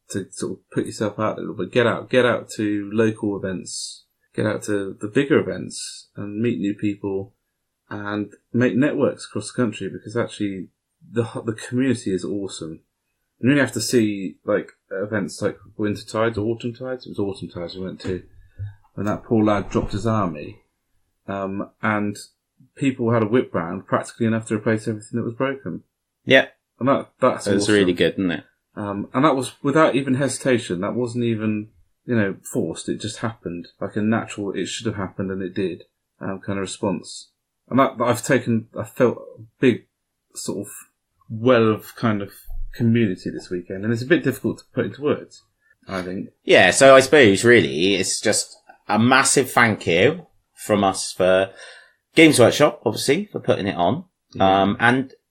to sort of put yourself out a little bit. Get out to local events, get out to the bigger events and meet new people and make networks across the country, because actually the community is awesome. You only have to see events like Winter Tides or Autumn Tides. It was Autumn Tides we went to, when that poor lad dropped his army, and people had a whip round practically enough to replace everything that was broken. Yeah. And that's It was awesome. really good, isn't it? And that was without even hesitation. That wasn't even, forced. It just happened. Like a natural, it should have happened and it did, kind of response. And I felt a big sort of well of kind of community this weekend. And it's a bit difficult to put into words, I think. Yeah, so I suppose really it's just a massive thank you from us for Games Workshop, obviously, for putting it on. Yeah.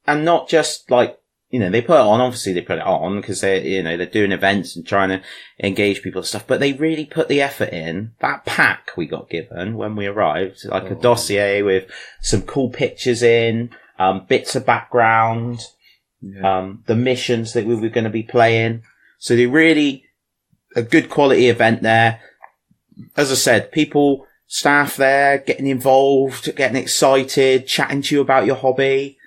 And not just they put it on, obviously they put it on because they're doing events and trying to engage people and stuff, but they really put the effort in. That pack we got given when we arrived, a dossier with some cool pictures in, bits of background, the missions that we were going to be playing. So they really, a good quality event there. As I said, staff there, getting involved, getting excited, chatting to you about your hobby.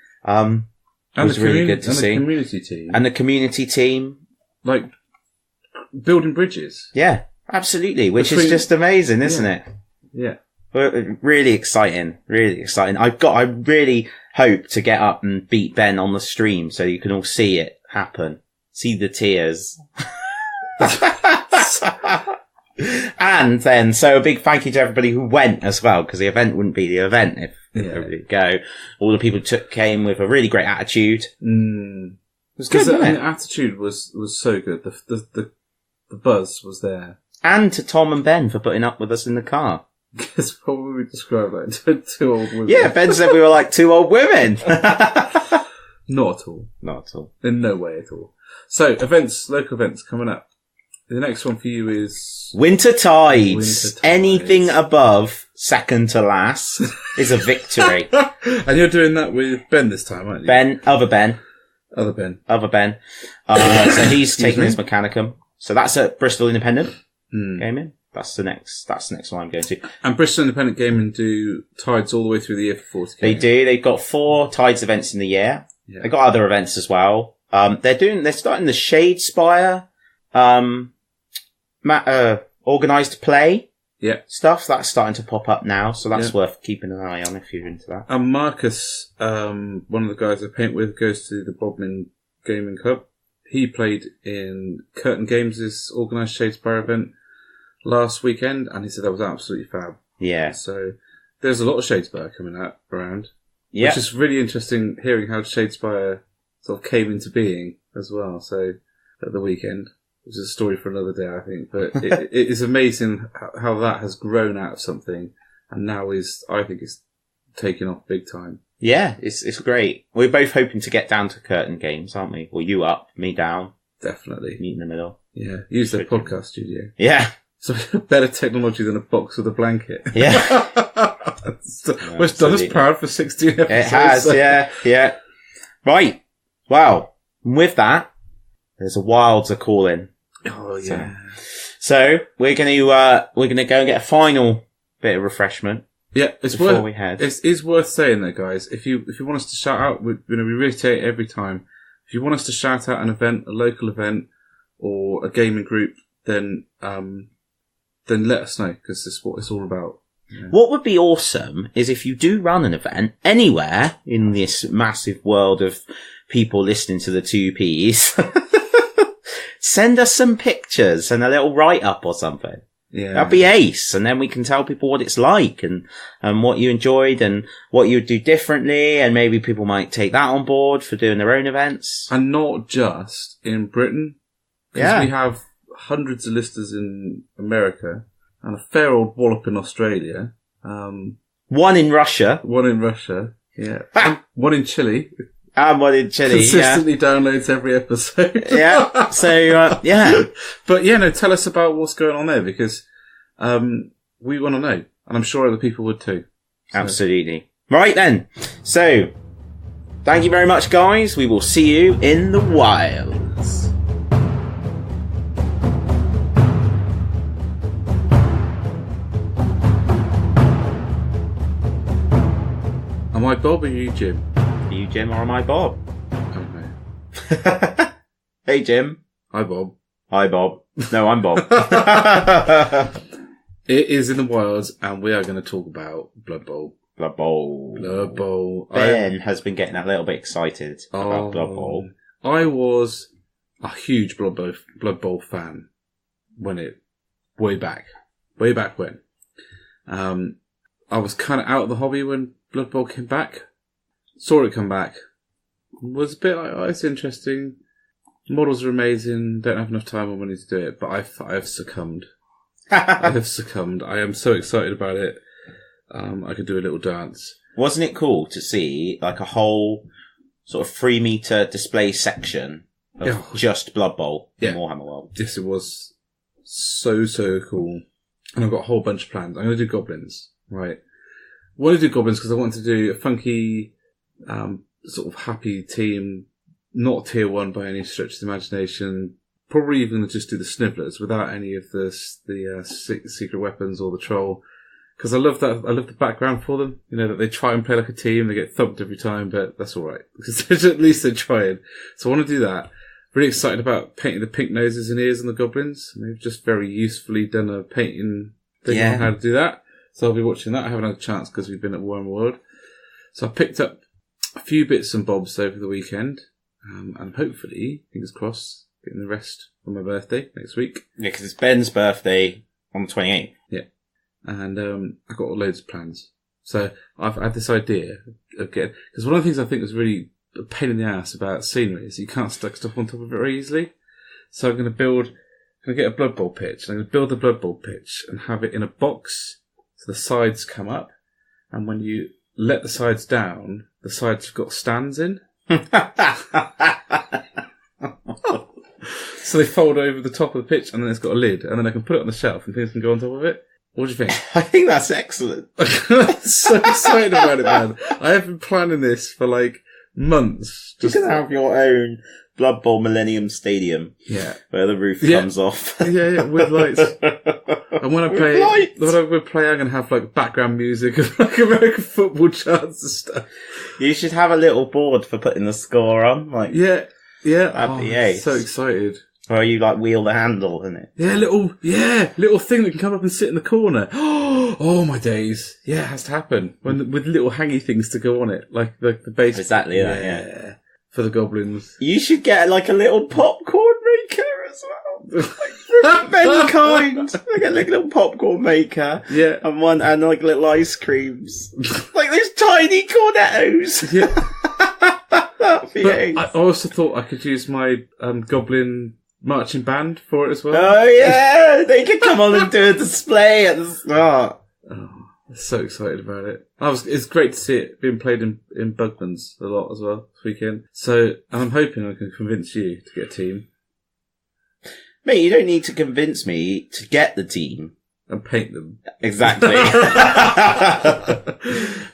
It was really good to see. And the community team. And the community team. Building bridges. Yeah, absolutely. Which is just amazing, isn't it? Yeah. Really exciting. Really exciting. I really hope to get up and beat Ben on the stream so you can all see it happen. See the tears. And then, so a big thank you to everybody who went as well, because the event wouldn't be the event if everybody did go. All the people came with a really great attitude. It was good, wasn't it? The attitude was so good. The buzz was there. And to Tom and Ben for putting up with us in the car. That's probably we describe like two old women. Yeah, Ben said we were like two old women. Not at all. Not at all. In no way at all. So, local events coming up. The next one for you is Winter Tides. Anything above second to last is a victory. And you're doing that with Ben this time, aren't you? Ben. Other Ben. So he's taking his Mechanicum. So that's at Bristol Independent Gaming. That's the next one I'm going to. And Bristol Independent Gaming do Tides all the way through the year for 40k. They do. They've got 4 Tides events in the year. Yeah. They've got other events as well. They're starting the Shadespire, organised play stuff. That's starting to pop up now. So that's worth keeping an eye on if you're into that. And Marcus, one of the guys I paint with, goes to the Bodmin Gaming Club. He played in Curtain Games' organised Shadespire event last weekend, and he said that was absolutely fab. Yeah. So there's a lot of Shadespire coming out around. Yeah. Which is really interesting hearing how Shadespire sort of came into being as well. So at the weekend, which is a story for another day, I think. But it is amazing how that has grown out of something, and now I think it's taking off big time. Yeah, it's great. We're both hoping to get down to Curtain Games, aren't we? Well, you up, me down. Definitely. Meet in the middle. Yeah. Use their podcast studio. Yeah. So better technology than a box with a blanket. Yeah. Which done us proud for 16 episodes. It has, yeah. Right. Well, with that, there's a Wilds calling. Oh yeah. So we're gonna go and get a final bit of refreshment. Yeah, it's before we head. It is worth saying that, guys. If you want us to shout out, we reiterate every time. If If you want us to shout out an event, a local event, or a gaming group, then let us know, because this is what it's all about. Yeah. What would be awesome is if you do run an event anywhere in this massive world of people listening to the 2P's, send us some pictures and a little write-up or something. Yeah. That'd be ace. And then we can tell people what it's like and what you enjoyed and what you would do differently. And maybe people might take that on board for doing their own events. And not just in Britain. Because we have hundreds of listeners in America and a fair old wallop in Australia. One in Russia. One in Russia. Yeah. One in Chile. And one in Chile. Consistently downloads every episode. Yeah. So, yeah. But yeah, no, tell us about what's going on there, because we want to know. And I'm sure other people would too. So. Absolutely. Right then. So, thank you very much, guys. We will see you in the wilds. Am I Bob or you, Jim? Are you Jim or am I Bob? I don't know. Hey, Jim. Hi, Bob. Hi, Bob. No, I'm Bob. It is in the wilds, and we are going to talk about Blood Bowl. Blood Bowl. Blood Bowl. Ben has been getting a little bit excited about Blood Bowl. I was a huge Blood Bowl fan way back when. I was kind of out of the hobby when Blood Bowl came back. Saw it come back. Was a bit like, oh, it's interesting. Models are amazing. Don't have enough time or money to do it, but I've succumbed. I have succumbed. I am so excited about it. I could do a little dance. Wasn't it cool to see like a whole sort of 3 meter display section of just Blood Bowl in Warhammer World? Yes, it was so cool. And I've got a whole bunch of plans. I'm going to do goblins, right? I want to do goblins because I want to do a funky, sort of happy team, not tier 1 by any stretch of the imagination. Probably even going to just do the Snivellers without any of the secret weapons or the troll. Because I love that. I love the background for them. You know, that they try and play like a team. They get thumped every time, but that's all right. Because at least they're trying. So I want to do that. Really excited about painting the pink noses and ears on the goblins. And they've just very usefully done a painting thing on how to do that. So I'll be watching that. I haven't had a chance because we've been at Warhammer World. So I picked up a few bits and bobs over the weekend. And hopefully, fingers crossed, getting the rest for my birthday next week. Yeah, because it's Ben's birthday on the 28th. Yeah. And I've got loads of plans. So I've had this idea of getting... Because one of the things I think was really a pain in the ass about scenery is you can't stack stuff on top of it very easily. So I'm going to get a Blood Bowl pitch. I'm going to build a Blood Bowl pitch and have it in a box so the sides come up. And when you let the sides down, the sides have got stands in. So they fold over the top of the pitch and then it's got a lid. And then I can put it on the shelf and things can go on top of it. What do you think? I think that's excellent. I'm so excited about it, man. I have been planning this for like months. You can have your own Blood Bowl Millennium Stadium. Yeah. Where the roof comes off. Yeah, with lights. And when I play, I'm going to have like background music of like American football charts and stuff. You should have a little board for putting the score on. Like, yeah. That'd be ace. So excited. Or you like wheel the handle, isn't it? Yeah, little thing that can come up and sit in the corner. Oh my days! Yeah, it has to happen with little hangy things to go on it, like the base. Exactly that. Yeah. For the goblins, you should get like a little popcorn maker as well. Like mankind, like a little popcorn maker. Yeah, and like little ice creams, like those tiny cornettos. Yeah. I also thought I could use my goblin marching band for it as well. Oh yeah, they could come on and do a display at the start. Oh, I'm so excited about it. It's great to see it being played in Bugman's a lot as well this weekend. So I'm hoping I can convince you to get a team. Mate, you don't need to convince me to get the team. And paint them. Exactly.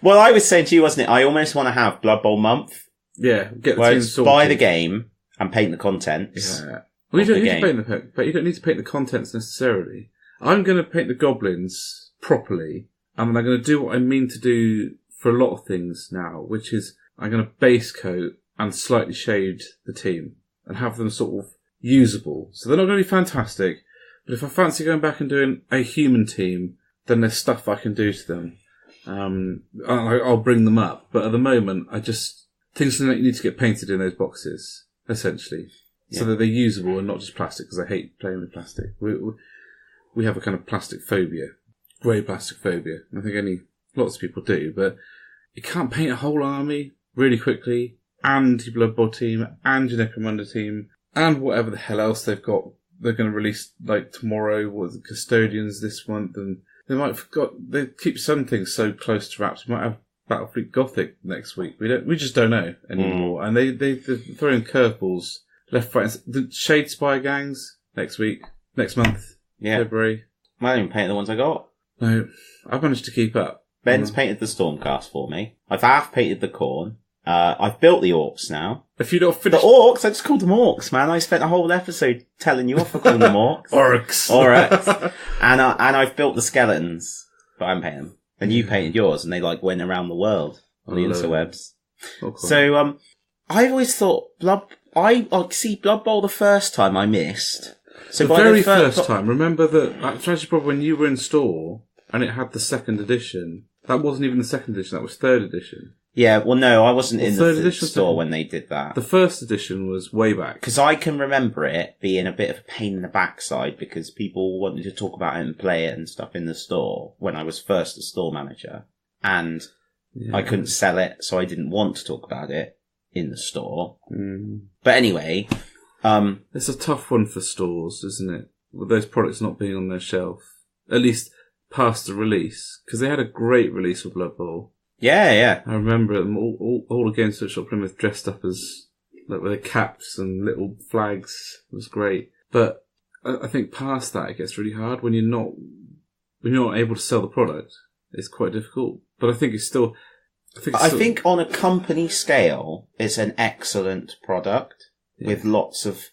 Well, I was saying to you, wasn't it? I almost want to have Blood Bowl month. Yeah, get the team sorted. Buy the game and paint the contents. Yeah. Well, you don't need to paint the contents necessarily. I'm going to paint the goblins properly, and I'm going to do what I mean to do for a lot of things now, which is I'm going to base coat and slightly shade the team and have them sort of usable. So they're not going to be fantastic, but if I fancy going back and doing a human team, then there's stuff I can do to them. I'll bring them up. But at the moment, things that need to get painted in those boxes, essentially, so that they're usable and not just plastic, because I hate playing with plastic. We have a kind of plastic phobia, grey plastic phobia. I think lots of people do, but you can't paint a whole army really quickly, and your Blood Bowl team, and your Necromunda team, and whatever the hell else they've got. They're going to release, like, tomorrow, the Custodians this month, and they keep some things so close to wraps. We might have Battlefleet Gothic next week. We just don't know anymore. And they're throwing curveballs left, right, and the Shadespire gangs next month, February. I didn't paint the ones I got. No, I've managed to keep up. Ben's painted the Stormcast for me. I've half painted the Khorne. I've built the Orcs now. If you don't finish the Orcs, I just called them Orcs, man. I spent a whole episode telling you off for calling them Orcs. Orcs. And I've built the skeletons, but I haven't painted them. And you painted yours, and they went around the world on the interwebs. Oh, cool. So I've always thought I see Blood Bowl the first time I missed. So the very first time, remember that Treasure Bowl when you were in store and it had the second edition. That wasn't even the second edition; that was third edition. Yeah, well, no, I wasn't in the store when they did that. The first edition was way back. Because I can remember it being a bit of a pain in the backside because people wanted to talk about it and play it and stuff in the store when I was first a store manager. And I couldn't sell it, so I didn't want to talk about it in the store. But anyway... it's a tough one for stores, isn't it? With those products not being on their shelf. At least past the release. Because they had a great release of Blood Bowl. Yeah. I remember them all against Shop Plymouth dressed up as, like, with their caps and little flags. It was great. But I think past that it gets really hard when you're not able to sell the product. It's quite difficult. But I think it's still... I think on a company scale, it's an excellent product with lots of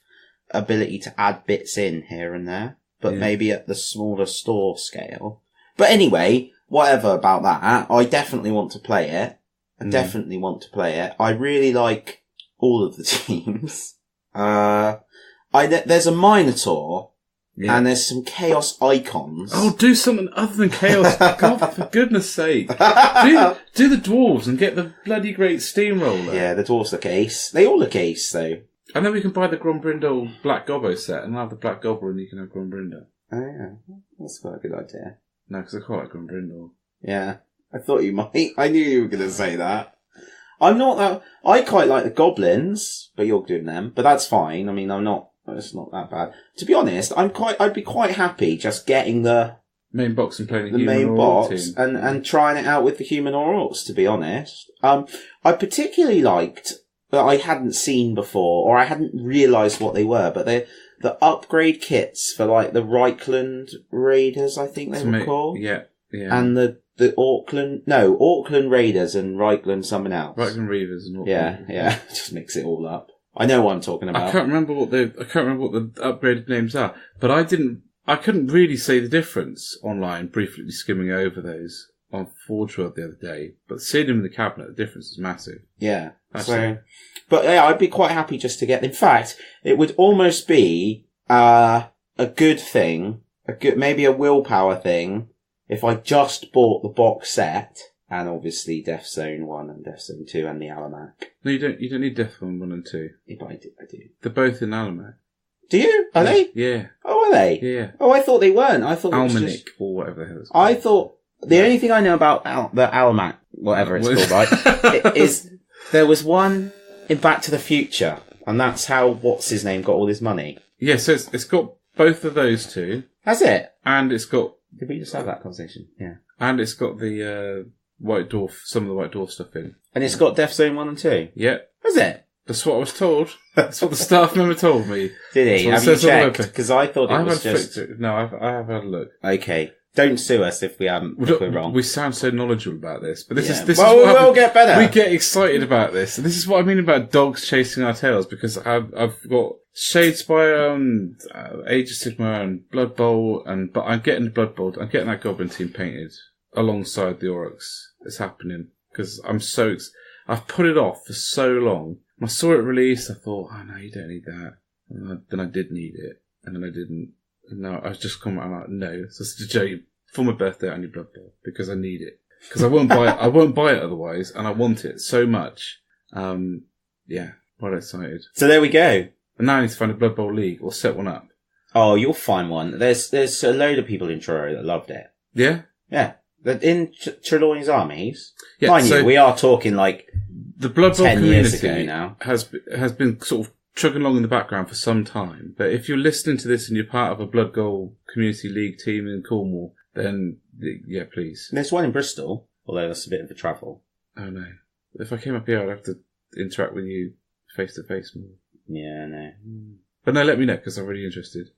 ability to add bits in here and there. But maybe at the smaller store scale. But anyway... Whatever about that, I definitely want to play it. I really like all of the teams. There's a Minotaur, and there's some Chaos Icons. Oh, do something other than Chaos. God, for goodness sake. Do the Dwarves and get the bloody great Steamroller. Yeah, the Dwarves look ace. They all look ace, though. And then we can buy the Grombrindle Black Gobbo set, and I'll have the Black Gobbo and you can have Grombrindle. Oh, yeah. That's quite a good idea. No, because I quite like Grombrindle. Yeah, I thought you might. I knew you were going to say that. I'm not that... I quite like the Goblins, but you're doing them. But that's fine. I mean, it's not that bad. To be honest, I'd be quite happy just getting the... main box and playing the main box and trying it out with the human Orcs, to be honest. I particularly liked that I hadn't seen before, or I hadn't realised what they were, but the upgrade kits for, like, the Reichland Raiders, I think they were called. Yeah. And the Auckland Raiders and Reichland something else. Reichland Reavers and Auckland. Yeah. Just mix it all up. I know what I'm talking about. I can't remember what the upgraded names are, but I couldn't really see the difference online, briefly skimming over those on Forge World the other day, but seeing them in the cabinet, the difference is massive. Yeah. But yeah, I'd be quite happy just to get... In fact, it would almost be a good thing, maybe a willpower thing, if I just bought the box set, and obviously Death Zone 1 and Death Zone 2 and the Alamac. No, you don't need Death Zone 1 and 2. Yeah, but I do. They're both in Alamac. Do you? Are they? Yeah. Oh, are they? Yeah. Oh, I thought they weren't. I thought Almanac, it was just... or whatever the hell it's called. I thought... The only thing I know about the Alamac, whatever it's called, right, is there was one in Back to the Future, and that's how what's-his-name got all his money. Yeah, so it's got both of those two. Has it? And it's got... Did we just have that conversation? Yeah. And it's got the White Dwarf, some of the White Dwarf stuff in. And it's got Death Zone 1 and 2? Yeah. Has it? That's what I was told. That's what the staff member told me. Did he? Have you checked? Because I thought it was just... No, I have had a look. Okay. Don't sue us if we're wrong. We sound so knowledgeable about this, but this is well, what we'll get better. We get excited about this. And this is what I mean about dogs chasing our tails, because I've got Shadespire and Age of Sigmar and Blood Bowl, but I'm getting the Blood Bowl. I'm getting that Goblin team painted alongside the Aurochs. It's happening because I'm so. I've put it off for so long. I saw it released, I thought, oh no, you don't need that. And then I did need it, and then I didn't. And now I was just I'm like, no, it's just a joke. For my birthday, I need Blood Bowl because I need it. Because I won't buy it. I won't buy it otherwise, and I want it so much. Yeah, quite excited. So there we go. And now I need to find a Blood Bowl league or set one up. Oh, you'll find one. There's a load of people in Truro that loved it. Yeah? Yeah. In Trelawney's armies. Yeah, Mind you, we are talking like the Blood Bowl 10 years ago community now. has been sort of chugging along in the background for some time. But if you're listening to this and you're part of a Blood Bowl community league team in Cornwall, then yeah, please. There's one in Bristol, although that's a bit of a travel. Oh no. If I came up here, I'd have to interact with you face to face more. Yeah, no. But no, let me know, because I'm really interested.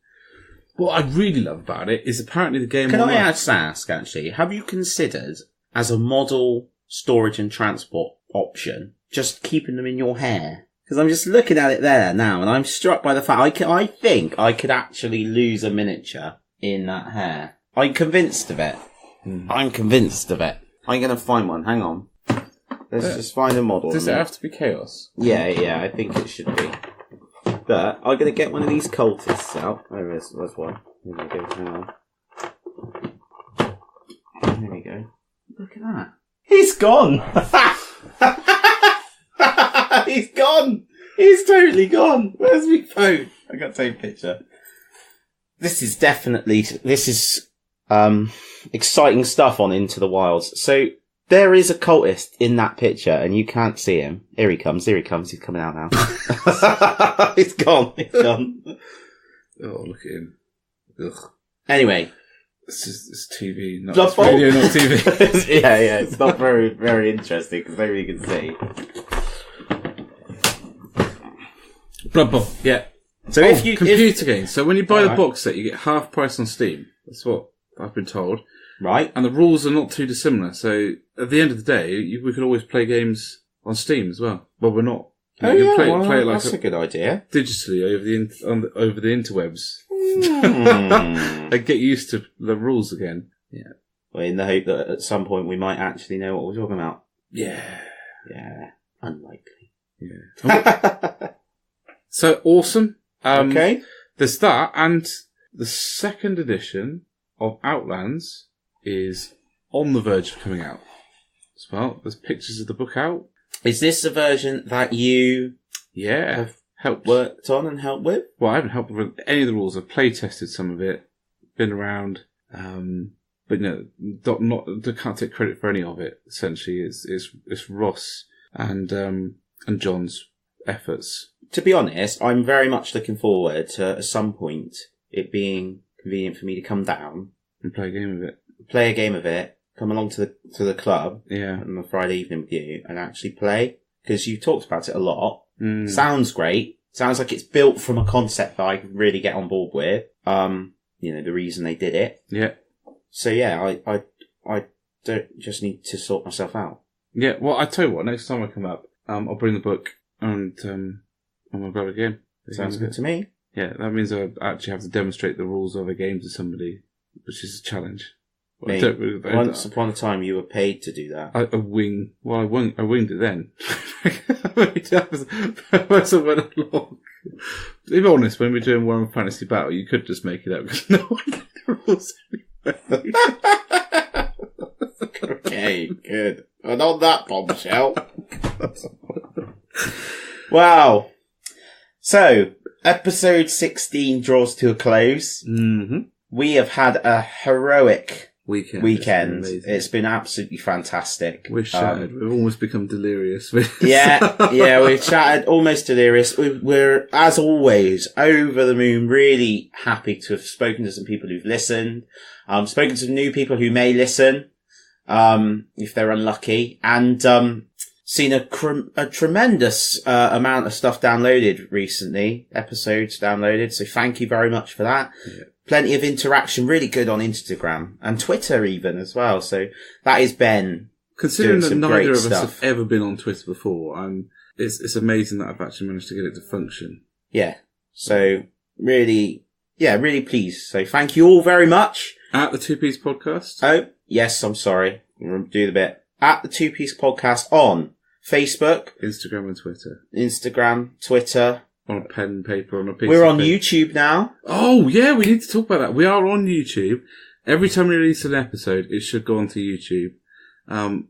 What I really love about it is apparently the game... Can I ask, actually, have you considered, as a model storage and transport option, just keeping them in your hair? Because I'm just looking at it there now, and I'm struck by the fact I think I could actually lose a miniature in that hair. I'm convinced of it. I'm convinced of it. I'm going to find one. Hang on. Let's just find a model. Does it have to be chaos? Yeah, I think it should be. But I'm going to get one of these cultists out. Oh, there's one. Here we go. Hang on. There we go. Look at that. He's gone! He's gone! He's totally gone! Where's my phone? I got to take a picture. This is exciting stuff on Into the Wilds. So, there is a cultist in that picture, and you can't see him. Here he comes, he's coming out now. He's gone. Oh, look at him. Ugh. Anyway. It's TV, not Blood Bowl? radio, not TV. yeah, it's not very, very interesting, because nobody can see. Blood Bowl, yeah. So computer games. So when you buy the box set, you get half price on Steam. That's what I've been told. Right. And the rules are not too dissimilar. So at the end of the day, we could always play games on Steam as well. Well, we're not. Oh, you yeah, play it like that's a good idea. Digitally over the interwebs. And get used to the rules again. Yeah. Well, in the hope that at some point we might actually know what we're talking about. Yeah. Yeah. Unlikely. Yeah. So awesome. Okay. There's that, and the second edition of Outlands is on the verge of coming out as well. There's pictures of the book out. Is this a version that you have worked on and helped with? Well, I haven't helped with any of the rules. I've play tested some of it, been around, but no, I can't take credit for any of it. Essentially, it's Ross and John's efforts. To be honest, I'm very much looking forward to, at some point, it being convenient for me to come down and play a game of it, come along to the club on a Friday evening with you, and actually play, because you talked about it a lot. Sounds great. Sounds like it's built from a concept that I could really get on board with. The reason they did it. Yeah. So yeah, I don't just need to sort myself out. Yeah, well, I tell you what, next time I come up, I'll bring the book and I'm going to grab a game. Sounds good to me. Yeah, that means I actually have to demonstrate the rules of a game to somebody, which is a challenge. Once upon a time, you were paid to do that. I winged it then. As I went along. To be honest, when we're doing Warhammer Fantasy Battle, you could just make it up because no one knew the rules anyway. Okay, good. And on that bombshell. Wow. So, episode 16 draws to a close. Mm-hmm. We have had a heroic weekend. It's been absolutely fantastic. We're shattered. We've almost become delirious. yeah, we've chatted almost delirious. We're, as always, over the moon, really happy to have spoken to some people who've listened, spoken to new people who may listen, if they're unlucky, and seen a tremendous amount of stuff downloaded recently, episodes downloaded, so thank you very much for that. Yeah. Plenty of interaction, really good on Instagram and Twitter even as well. So that is Ben. Considering that neither of us have ever been on Twitter before, it's amazing that I've actually managed to get it to function. Yeah. So really pleased. So thank you all very much. At the 2P's podcast? Oh, yes, I'm sorry. We'll do the bit. At the 2P's podcast on Facebook, Instagram and Twitter. Instagram, Twitter. On a pen and paper, on a piece We're of on paper. YouTube now. Oh, yeah, we need to talk about that. We are on YouTube. Every time we release an episode, it should go onto YouTube.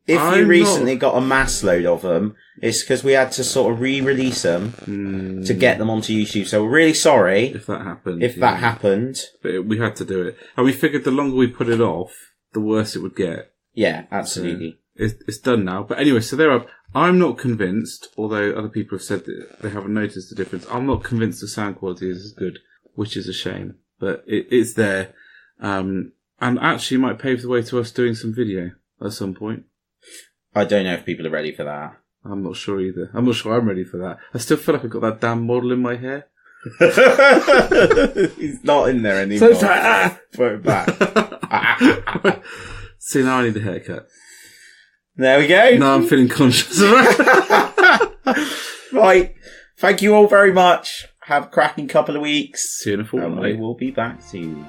If you recently got a mass load of them, it's because we had to sort of re-release them to get them onto YouTube. So we're really sorry if that happened. That happened. But we had to do it. And we figured the longer we put it off, the worse it would get. Yeah, absolutely. So it's done now. But anyway, so they're up. I'm not convinced, although other people have said that they haven't noticed the difference. I'm not convinced the sound quality is as good, which is a shame. But it's there. And actually might pave the way to us doing some video at some point. I don't know if people are ready for that. I'm not sure either. I'm not sure I'm ready for that. I still feel like I've got that damn model in my hair. He's not in there anymore. So it's like, Put it back. See, now I need a haircut. There we go. Now I'm feeling conscious of it. Right. Thank you all very much. Have a cracking couple of weeks. See you in a fortnight. And we will be back soon.